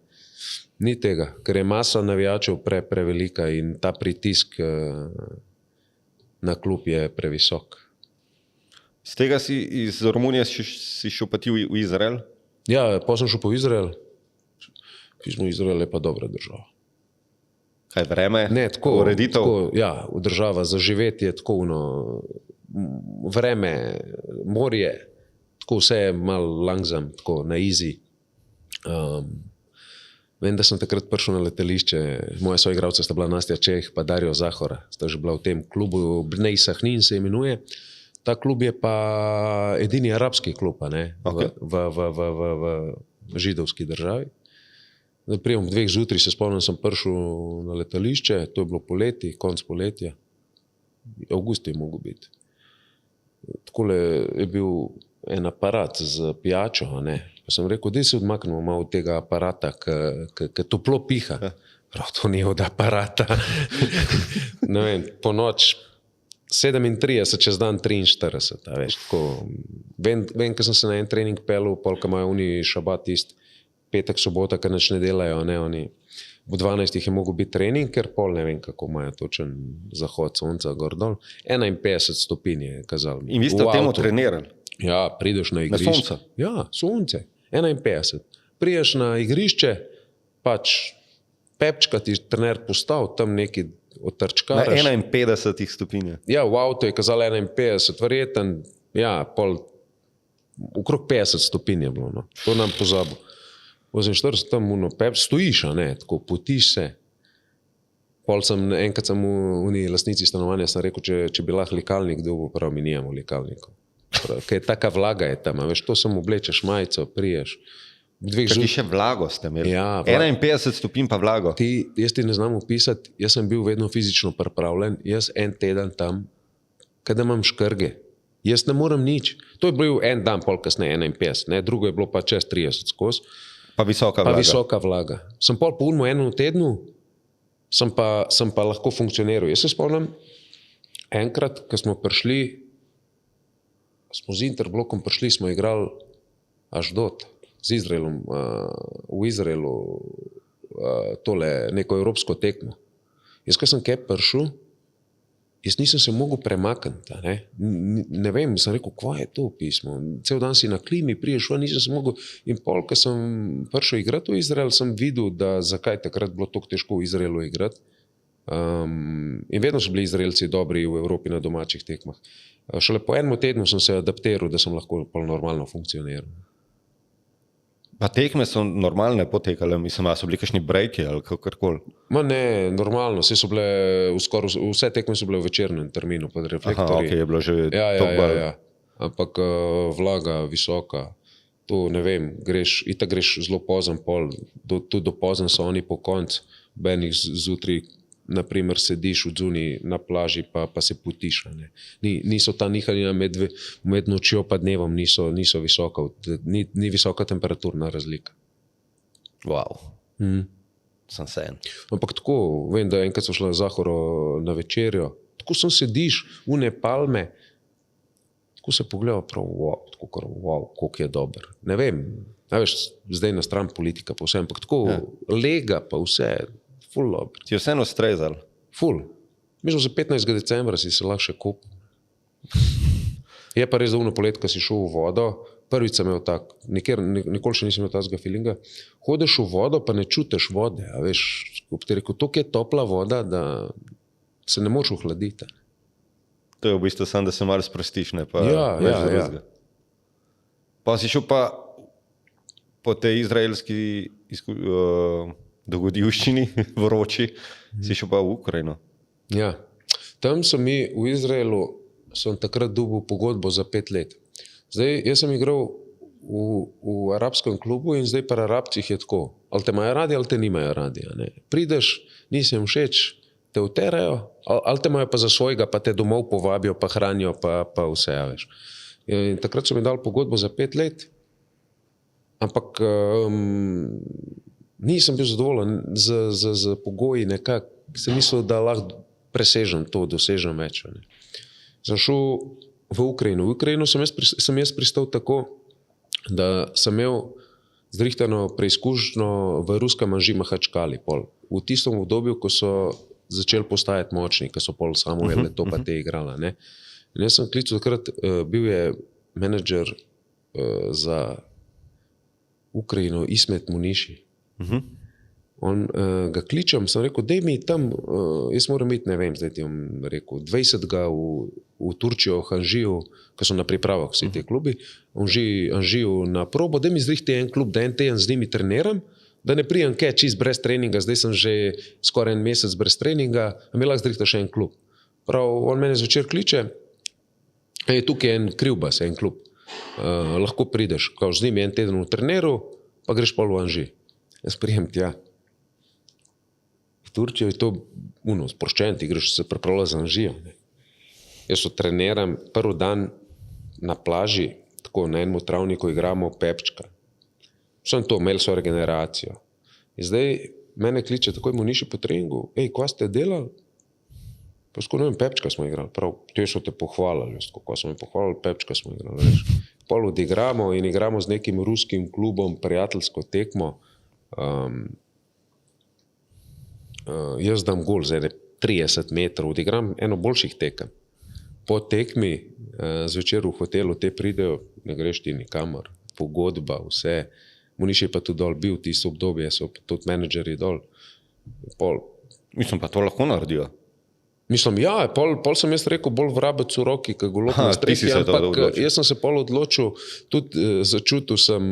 Ni tega, ker je masa navijačev prevelika in ta pritisk na klub je previsok. Z tega iz Romunije si šel pa ti v Izrael? Ja, pa sem šel po Izrael. Pismo Izrael je pa dobra država. Kaj vreme? Ne, tako, ureditev? Tako, ja, država za živeti je tako vreme, morje, tako vse je malo langsam, tako na easy. Vem, da sem takrat prišel na letališče, moja soigralca sta bila Nastja Čeh pa Dario Zahora, sta že bila v tem klubu, Bnei Sahnin se imenuje. Ta klub je pa edini arabski klub, ne, Okay. v židovski državi. Prijem 2 zjutraj se spomnim, sem prišel na letališče, to je bilo poleti, konc poletja, avgust je mogel biti. Takole je bil en aparat z pijačo, ne. Pa sem rekel, da se odmaknemo malo od tega aparata, ki toplo piha. Prav, to ni od aparata. Ne vem, po noč 37, čez dan 43, veš, tako. Vem, ker sem se na en trening pelil, polka imajo oni šabat petek, sobota, ker nič ne delajo, ne, oni. V 12 je mogel biti trening, ker pol ne vem, kako imajo točen zahod sonca gor dol. 51 stopinj je kazal. In vi ste v temu trenirali? Ja, prideš na igrišče. Na sonce? Ja, sonce. 51. Priješ na igrišče, pač pepčka ti trener postal, tam neki otrčkaraš. Na 51 stopinj. Ja, v avto je kazal 51, verjeten, ja, pol, okrog 50 stopinj je bilo, no. To nam pozabil. Vozim 40 tam, stojiš, a ne, tako potiš se. Pol enkrat sem v lastnici stanovanja sem rekel, če bi lahko likalnik dobil, prav mi nijemo likalnikov. Kaj je taka vlaga je tam, veš, to samo oblečeš majico, priješ. Čaki še vlago ste imeli. Ja, 51 stopinj pa vlago. Jaz ti ne znam opisati, jaz sem bil vedno fizično pripravljen, jaz en teden tam, kada imam škrge, jaz ne morem nič. To je bil en dan, pol kasneje 51, ne, drugo je bilo pa čez 30 skozi. Pa visoka vlaga. Sem pol po enem tednu, sem pa lahko funkcioniral. Jaz se spomnim, enkrat, ko smo prišli, smo z Interblokom prišli, smo igrali Aždod z Izraelom, v Izraelu tole neko evropsko tekmo. Jaz, ko sem kaj prišel, jaz nisem se mogel premakniti. Ne vem, sem rekel, kva je to pismo. Cel dan si na klimi, priješ, nisem se mogel. In pol, ko sem prišel igrati v Izrael, sem videl, da zakaj takrat bilo tako težko v Izraelu igrati. In vedno so bili Izraelci dobri v Evropi na domačih tekmah. Šele po enem tednu sem se adaptiral, da sem lahko normalno funkcioniral. Pa tekme so normalne potekale, mislim, so bili kakšni brejki ali kakorkoli? Ma ne, normalno, vse tekme so bile v večernem terminu pod reflektorji. Aha, ok, je bilo že ja. Ampak vlaga visoka, to ne vem, itak greš zelo pozen pol, tudi do pozen so oni po koncu, benih zjutraj, naprimer sediš v dzuni na plaži pa se potiš. Niso ta nihanja med nočjo pa dnevom, niso visoka, ni visoka temperaturna razlika. Wow. Sem sen. Ampak tako, vem, da enkrat so šla Zahoro na večerjo, tako sem sediš, une palme, tako se pogledal prav, wow, koliko je dober. Ne vem, veš, zdaj na stran politika pa vse, ampak tako lega pa vse, ful dober. Ti je vseeno strezal? Ful. Mislim, za 15. decembra si se lahko še kopal. Je pa res, da polet, ko si šel v vodo, prvič sem imel tak, nikoli še nisem imel takega feelinga, hodeš v vodo, pa ne čutiš vode, a veš, ko bi ti rekel, toliko je topla voda, da se ne moreš ohladiti. To je v bistvu samo, da se malo sprostiš, ne pa Ja. Pa si šel pa po tej izraelski dogodivščini vroči, si šel pa v Ukrajino. Ja, tam so mi v Izraelu, sem takrat dobil pogodbo za 5 let. Zdaj, jaz sem igral v arabskem klubu in zdaj pri Arabcih je tako, ali te imajo radi, ali te nimajo radi. Ne? Prideš, nisi jim všeč, te uterajo, ali te imajo pa za svojega, pa te domov povabijo, pa hranijo, pa vse, veš. In takrat so mi dali pogodbo za 5 let, ampak nisem bil zadovoljen z pogoji nekako, sem mislil, da lahko presežem to, dosežem več. Ne. Sem šel v Ukrajino. V Ukrajino sem jaz pristal tako, da sem imel zrihtano preizkušnjo v ruskem Anži Mahačkali. V tistem obdobju, ko so začeli postajati močni, ko so pol Samuel to pa te igrala. Ne. In jaz sem klical takrat, bil je menedžer za Ukrajino Ismet Muniši. On ga kličem, sem rekel, daj mi tam, jaz moram iti, ne vem, zdaj ti bom rekel, 20. v Turčijo, Hanžiju, ko so na pripravah vsi te klubi, Hanžiju na probo, daj mi zrihti en klub, da en teden z njimi treniram, da ne prijem kaj čist brez treninga, zdaj sem že skoraj en mesec brez treninga, a mi lahko zrihta še en klub. Prav, on mene zvečer kliče, tukaj je en Krivbas, en klub, lahko prideš, kao z njimi en teden v treneru, pa greš pol v Hanži. Jaz prijem tja. Turčijo je to sproščen, ti greš se pripravljati za Anžijo. Jaz so treniram prvi dan na plaži, tako na enem travniku igramo pepčka. Sem to, imeli so regeneracijo. In zdaj mene kliče takoj Muniši po treningu, kva ste delali? Pa skoro ne vem, pepčka smo igrali. Prav, te so te pohvalili, ko smo me pohvalili, pepčka smo igrali. Veš. Pol odigramo in igramo z nekim ruskim klubom, prijateljsko tekmo. Jaz dam gol za 30 metrov, odigram eno boljših tekem. Po tekmi zvečer v hotelu te pridejo, ne greš ti nikamor, pogodba, vse. Muniš je pa tudi dol bil, tisto obdobje so tudi menedžeri dol. Mislim, pa to lahko naredijo. Mislim, ja, pol sem jaz rekel bolj vrabec v roki, ko golop na strehi, ampak jaz sem se pol odločil, tudi začutil sem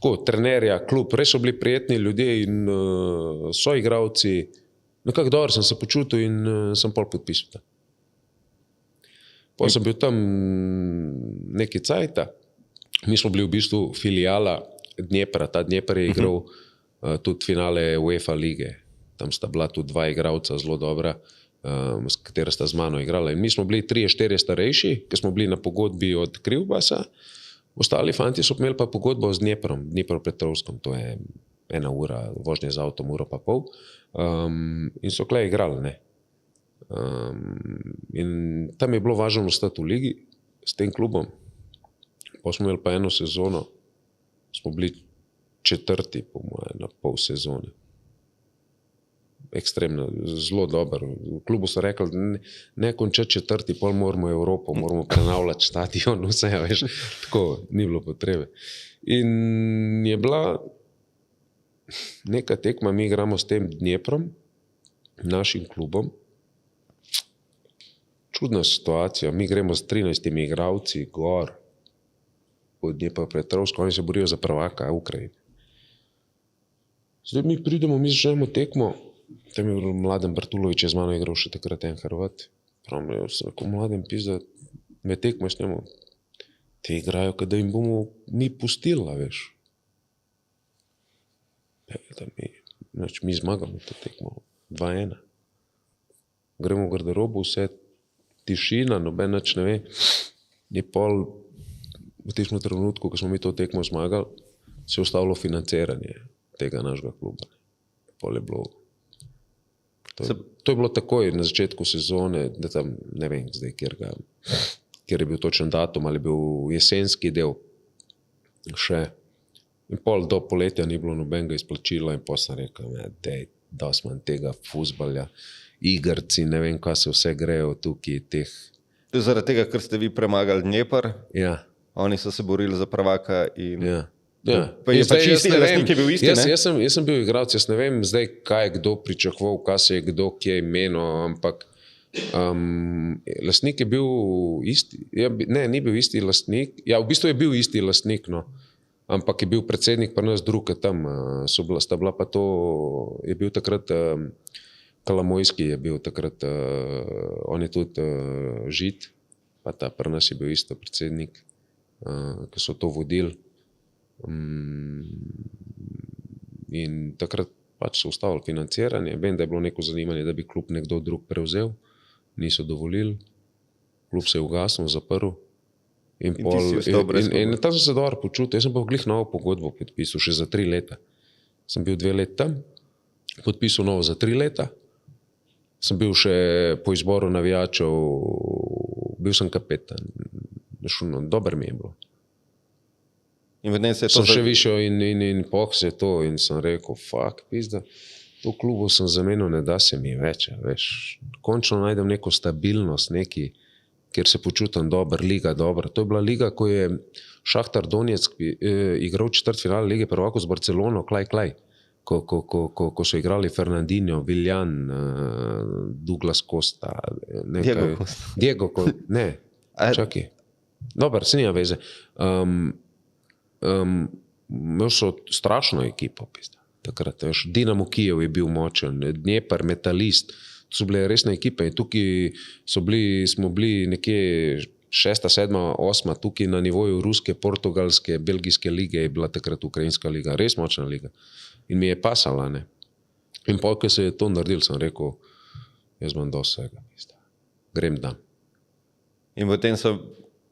trenerja, klub, res so bili prijetni ljudje in soigravci. Nekako dobro sem se počutil in sem pol podpisal. Pol sem bil tam neki cajta. Mi smo bili v bistvu filijala Dnepra. Ta Dnepr je igral tudi finale UEFA lige. Tam sta bila tudi 2 igralca zelo dobra, s katera sta z mano igrala. In mi smo bili 3-4 starejši, ki smo bili na pogodbi od Krivbasa. Ostali fanti so imeli pa pogodbo z Dneprom, Dnepropetrovskom, to je 1 ura vožnje z avtom, 1,5 ure. In so kle igrali, ne. In tam je bilo važno ostati v ligi s tem klubom. Pa smo imeli pa eno sezono, smo bili 4. po moje, na pol sezone. Ekstremno, zelo dober. V klubu so rekli, ne končati 4., pol moramo Evropo, moramo prenavljati stadion, vse, veš, tako, ni bilo potrebe. In je bila neka tekma, mi igramo s tem Dneprom, našim klubom. Čudna situacija, mi gremo s 13 igralci gor od Dnepropetrovska, oni se borijo za prvaka Ukrajine. Zdaj mi pridemo, mi začnemo tekmo. Tam je Mladen Bartulović je z mano igral še takrat en Hrvat. Pravim, jaz sem rekel, Mladen pizda, me tekmo s njemu. Te igrajo, kada jim bomo mi pustili, veš. Mi zmagamo to tekmo, 2-1. Gremo v garderobo, vse tišina, noben nič ne ve. Je pol v tistem trenutku, ko smo mi to tekmo zmagali, se je ustavilo financiranje tega našega kluba. Pol je bilo To je bilo takoj na začetku sezone, da tam ne vem zdaj, kjer je bil točen datum, ali je bil jesenski del še. In pol do poletja ni bilo nobenega izplačila in pol sem rekel, dosti manj tega fuzbalja, igrci, ne vem, kaj se vse grejo tukaj teh. Zaradi tega, ker ste vi premagali Dnepr, Ja, oni so se borili za prvaka in... ja. Ja. Pa je In zdaj pač jaz isti, ne vem, lastnik je bil isti, ne? jaz sem bil igralec, jaz ne vem zdaj, kaj je kdo pričakoval, kaj se je kdo kje imeno, ampak lastnik je bil isti, ni bil isti lastnik, ja, v bistvu je bil isti lastnik, no. Ampak je bil predsednik pa nas drug tam, sta bila pa to, je bil takrat Kalamojski, je bil takrat, on je tudi Žid, pa ta pri nas je bil isto predsednik, ki so to vodili. In takrat pač so ustavili financiranje. Vem, da je bilo neko zanimanje, da bi klub nekdo drug prevzel, niso dovolili, klub se je ugasnil, zaprl. In tam sem se dobro počutil. Jaz sem pa glih novo pogodbo podpisal, še za 3 leta. Sem bil 2 leta tam, podpisal novo za 3 leta. Sem bil še po izboru navijačev, bil sem kapetan. Dober mi je bilo. In v dnem se je to... Sem še višjo in pohse to in sem rekel, fuck, pizda, to klubu sem zamenil, ne da se mi več, veš. Končno najdem neko stabilnost, neki, kjer se počutim dober, liga dobra. To je bila liga, ko je Šahtar Donetsk igral četrtfinale lige prvakov z Barcelono, klaj. Ko so igrali Fernandinho, Viljan, Douglas Costa, Diego Costa, ne, čakaj. Dobar, se nima veze. Imel so strašno ekipo, takrat, veš, Dinamo Kijev je bil močen, Dnepr, Metalist, to so bile resne ekipe in tukaj smo bili nekje 6., 7., 8. tukaj na nivoju ruske, portugalske, belgijske lige je bila takrat ukrajinska liga, res močna liga in mi je pasala, ne. In potem, ko se je to naredil, sem rekel, jaz imam dosti vsega, grem dan. In potem so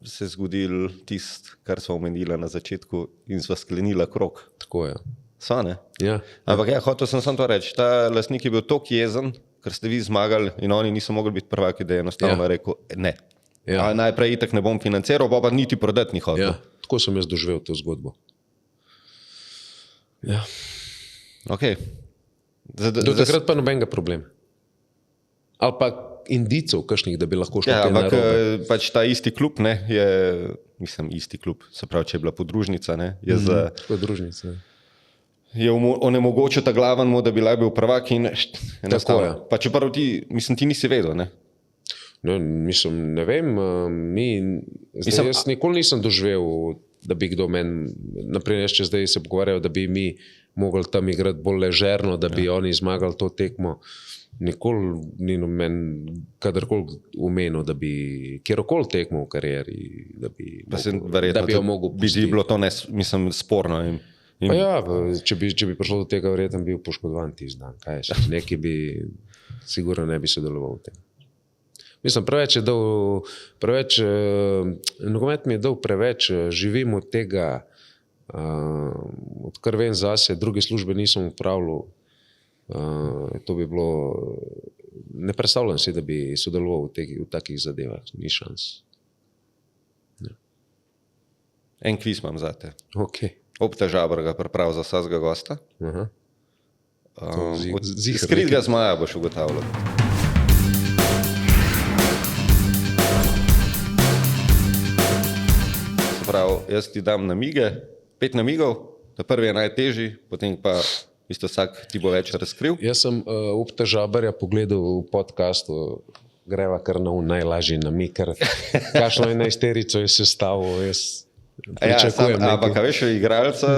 se zgodil tisto, kar smo omenila na začetku in sva sklenila krog. Tako je. Sva, ne? Ja. Ampak ja, hotel sem samo to reči, ta lastnik je bil toliko jezen, ker ste vi zmagali in oni niso mogli biti prvaki, da je enostavno rekel ne. Ja. Najprej itak ne bom financiral, pa niti prodati ni hotel. Ja, tako sem jaz doživel to zgodbo. Ja. Okay. Do takrat pa nobenega problema. Ali pa indicov kakšnih, da bi lahko šlo kaj narobe. Pač ta isti klub, ne, je, mislim, isti klub, se pravi, če je bila podružnica, ne, je podružnica. Je onemogočil ta glaven mu, da bi lahko bil prvak in enostavno. Pa čeprav ti nisi vedel, ne? No, mislim, ne vem, jaz nikoli nisem doživel, da bi kdo meni, naprimer, če zdaj se pogovarjajo, da bi mi mogli tam igrati bolj ležerno, da bi oni zmagali to tekmo. Nikoli ni meni kadarkoli umenil, da bi kjerokoli tekmo v karieri, da bi jo mogel pustiti. Bi bilo to sporno. Pa ja, če bi prišlo do tega, verjetno bil poškodovan tisti dan. Neki bi sigurno ne bi sodeloval v tem. Mislim, nogomet mi je dal preveč, živim od tega, odkar vem zase, druge službe nisem upravljal. To bi bilo, ne predstavljam si, da bi sodeloval v takih zadevah, ni šans. Ja. En kviz imam zate. Okay. Opta Žabr ga pripravil za vsakega gosta. Zihar. Skritega zmaja boš ugotavljal. Se pravi, jaz ti dam namige, 5 namigov, ta prvi je najtežji, potem pa isto vsak ti bo več razkril. Jaz sem Opta Žabarja pogledal v podcastu, greva kar na najlažji namig, ker kakšno 11-terico je sestavil, jaz pričakujem. Ampak veš, igralca,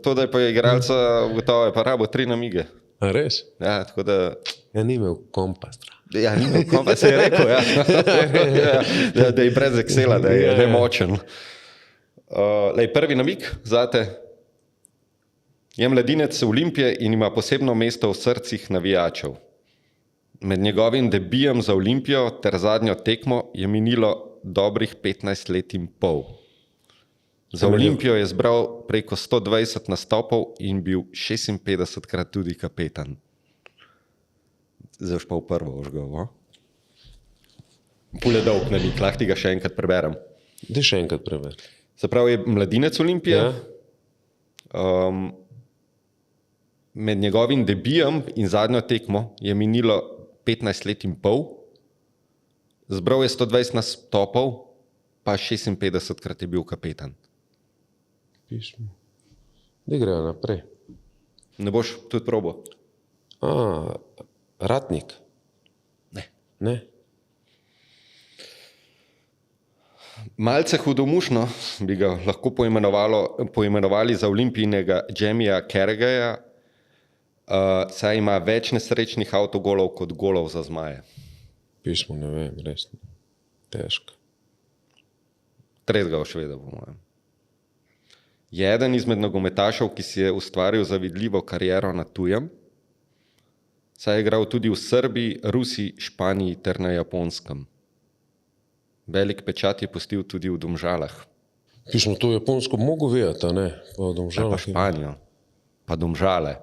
to, da je pa igralca, gotovo je pa rabo 3 namige. A res? Ja, tako da... Ja, ni imel kompas. Ja, ni imel kompas, se je rekel, ja. Da je brez Excela, da je nemočen. Prvi namig zate. Je mladinec Olimpije in ima posebno mesto v srcih navijačev. Med njegovim debijem za Olimpijo ter zadnjo tekmo je minilo dobrih 15 let in pol. Za Olimpijo je zbral preko 120 nastopov in bil 56krat tudi kapetan. Zdaj pa v prvo ožgal. Pule dolg namig, lahko ti ga še enkrat preberem. Da še enkrat preberem. Se pravi, je mladinec Olimpije. Ja. med njegovim debijem in zadnjo tekmo je minilo 15 let in pol, zbral je 120 nastopov, pa 56krat je bil kapetan. Pismo. Da grejo naprej. Ne boš tudi probo? Ratnik. Ne. Malce hudomušno bi ga lahko poimenovali za olimpijnega Jamija Carragherja, saj ima več nesrečnih avtogolov kot golov za Zmaje. Pismo, ne vem, res. Težko. Tretjega Šveda, po mojem. Je eden izmed nogometašev, ki si je ustvaril zavidljivo kariero na tujem, saj je igral tudi v Srbiji, Rusiji, Španiji ter na Japonskem. Velik pečat je pustil tudi v Domžalah. Pismo, to Japonsko mogo vedeti, a ne? Pa v Domžalah. Pa Španijo, pa Domžale.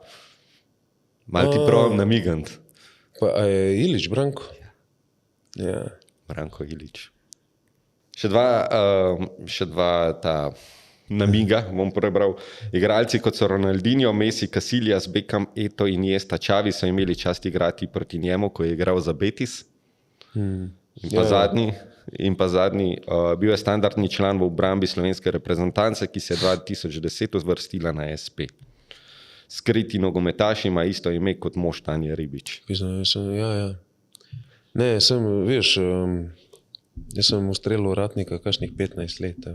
Mal ti pravim namigant. Pa a je Ilić Branko? Ja. Branko Ilić. Še dva ta namiga, bom prebral. Igralci kot so Ronaldinho, Messi, Casillas, Beckham, Eto'o, Iniesta, Xavi so imeli čast igrati proti njemu, ko je igral za Betis. In pa zadnji, bil je standardni član v obrambi slovenske reprezentance, ki se je 2010 uvrstila na SP. Skriti nogometaš ima isto ime kot mož Tanje Ribič. Ja. Ne, veš, jaz sem ustrelil Ratnika kakšnih 15 let.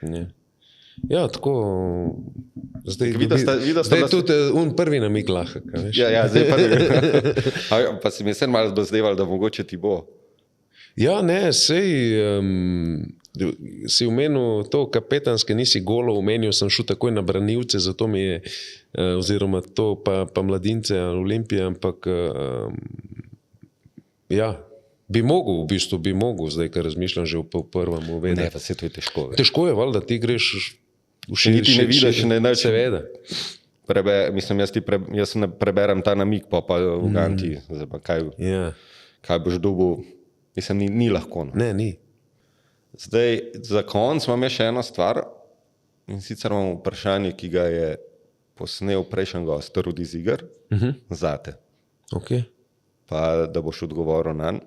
Ne. Ja, tako, zdaj je tudi prvi namig lahek. Ja, zdaj prvi. Pa si mi se malo dozdeval, da mogoče ti bo. Ja, ne, si omenil to kapetanske, nisi golov omenil, sem šel takoj na branilce, zato mi je, oziroma to pa mladince Olimpije, ampak ja, bi mogel, zdaj, ker razmišljam že v prvem uvedu. Ne, pa se to je težko. Težko je, valjda, ti greš niti ne vidiš, seveda. Jaz preberem ta namig, pa v Ganti, kaj boš dobil. Mislim, ni lahko. Ne, ni. Zdaj, za konc imam še eno stvar in sicer imam vprašanje, ki ga je posnel prejšnji gost, Rudi Ziger, zate. Okay. Pa da boš odgovoril nanj.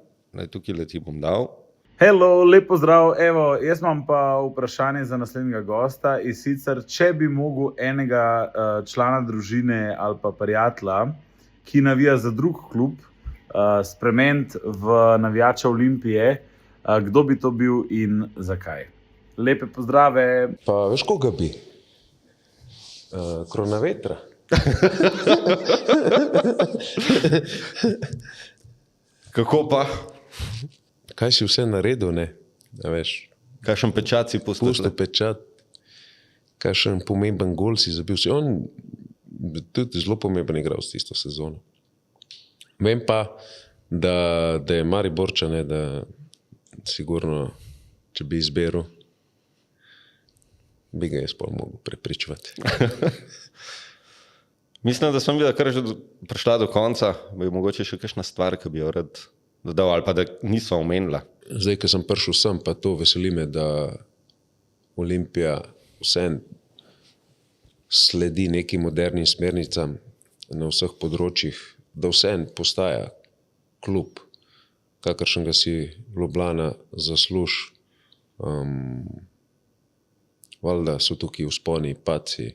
Tukaj ti bom dal. Hello, lep pozdrav. Evo, jaz imam pa vprašanje za naslednjega gosta in sicer, če bi mogel enega člana družine ali pa prijatelja, ki navija za drug klub, spremeniti v navijača Olimpije, kdo bi to bil in zakaj? Lepe pozdrave. Pa veš, koga bi? Kronavetra. Kako pa? Kaj si vse naredil, ne? Da veš. Kakšen pečat si pustil? Pustil pečat. Kakšen pomemben gol si zabil. On tudi zelo pomemben igral s tisto sezono. Vem pa, da je Mariborčan, da sigurno, če bi izberal, bi ga jaz pol mogel prepričevati. Mislim, da sem videl, kar je že prišla do konca, bi mogoče še kakšna stvar, ki bi jo rad dodal, ali pa da nisva omenila. Zdaj, ko sem prišel sem, pa to veseli me, da Olimpija vsem sledi nekim modernim smernicam na vseh področjih, da vsem postaja klub, kakršen ga si Ljubljana zasluži. Valjda so tukaj vzponi, padci,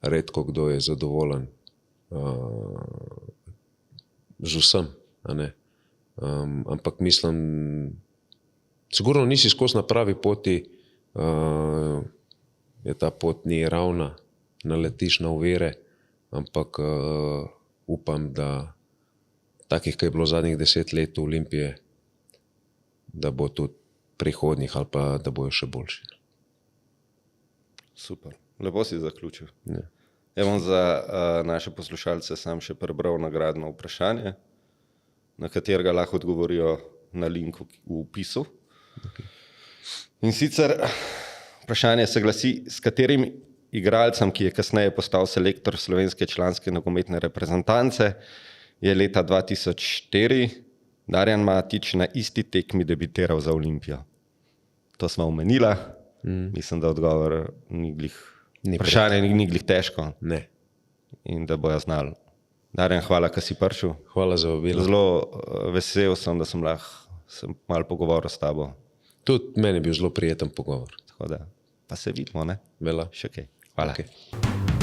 redko kdo je zadovoljen z vsem, a ne. Ampak mislim, sigurno nisi skozi na pravi poti, je ta pot ni ravna, naletiš na ovire, ampak upam, da takih, ki je bilo zadnjih 10 let v Olimpije, da bo tudi prihodnjih ali pa da bojo še boljši. Super, lepo si zaključil. Ja. Evo za naše poslušalce sam še prebral nagradno vprašanje, na katerega lahko odgovorijo na linku v opisu. Okay. In sicer vprašanje se glasi, s katerim igralcem, ki je kasneje postal selektor slovenske članske nogometne reprezentance, je leta 2004 Darjan Matić na isti tekmi debitiral za Olimpijo. To smo omenila. Mislim, da odgovor ni glih, vprašanje ni glih težko. Ne. in da bojo znali. Darjan, hvala, da si prišel. Hvala za vabilo. Zelo vesel sem, da sem lahko se malo pogovoril s tabo. Tudi meni je bil zelo prijeten pogovor. Tako da, pa se vidimo, ne? Vela. Še kaj. Hvala. Okay.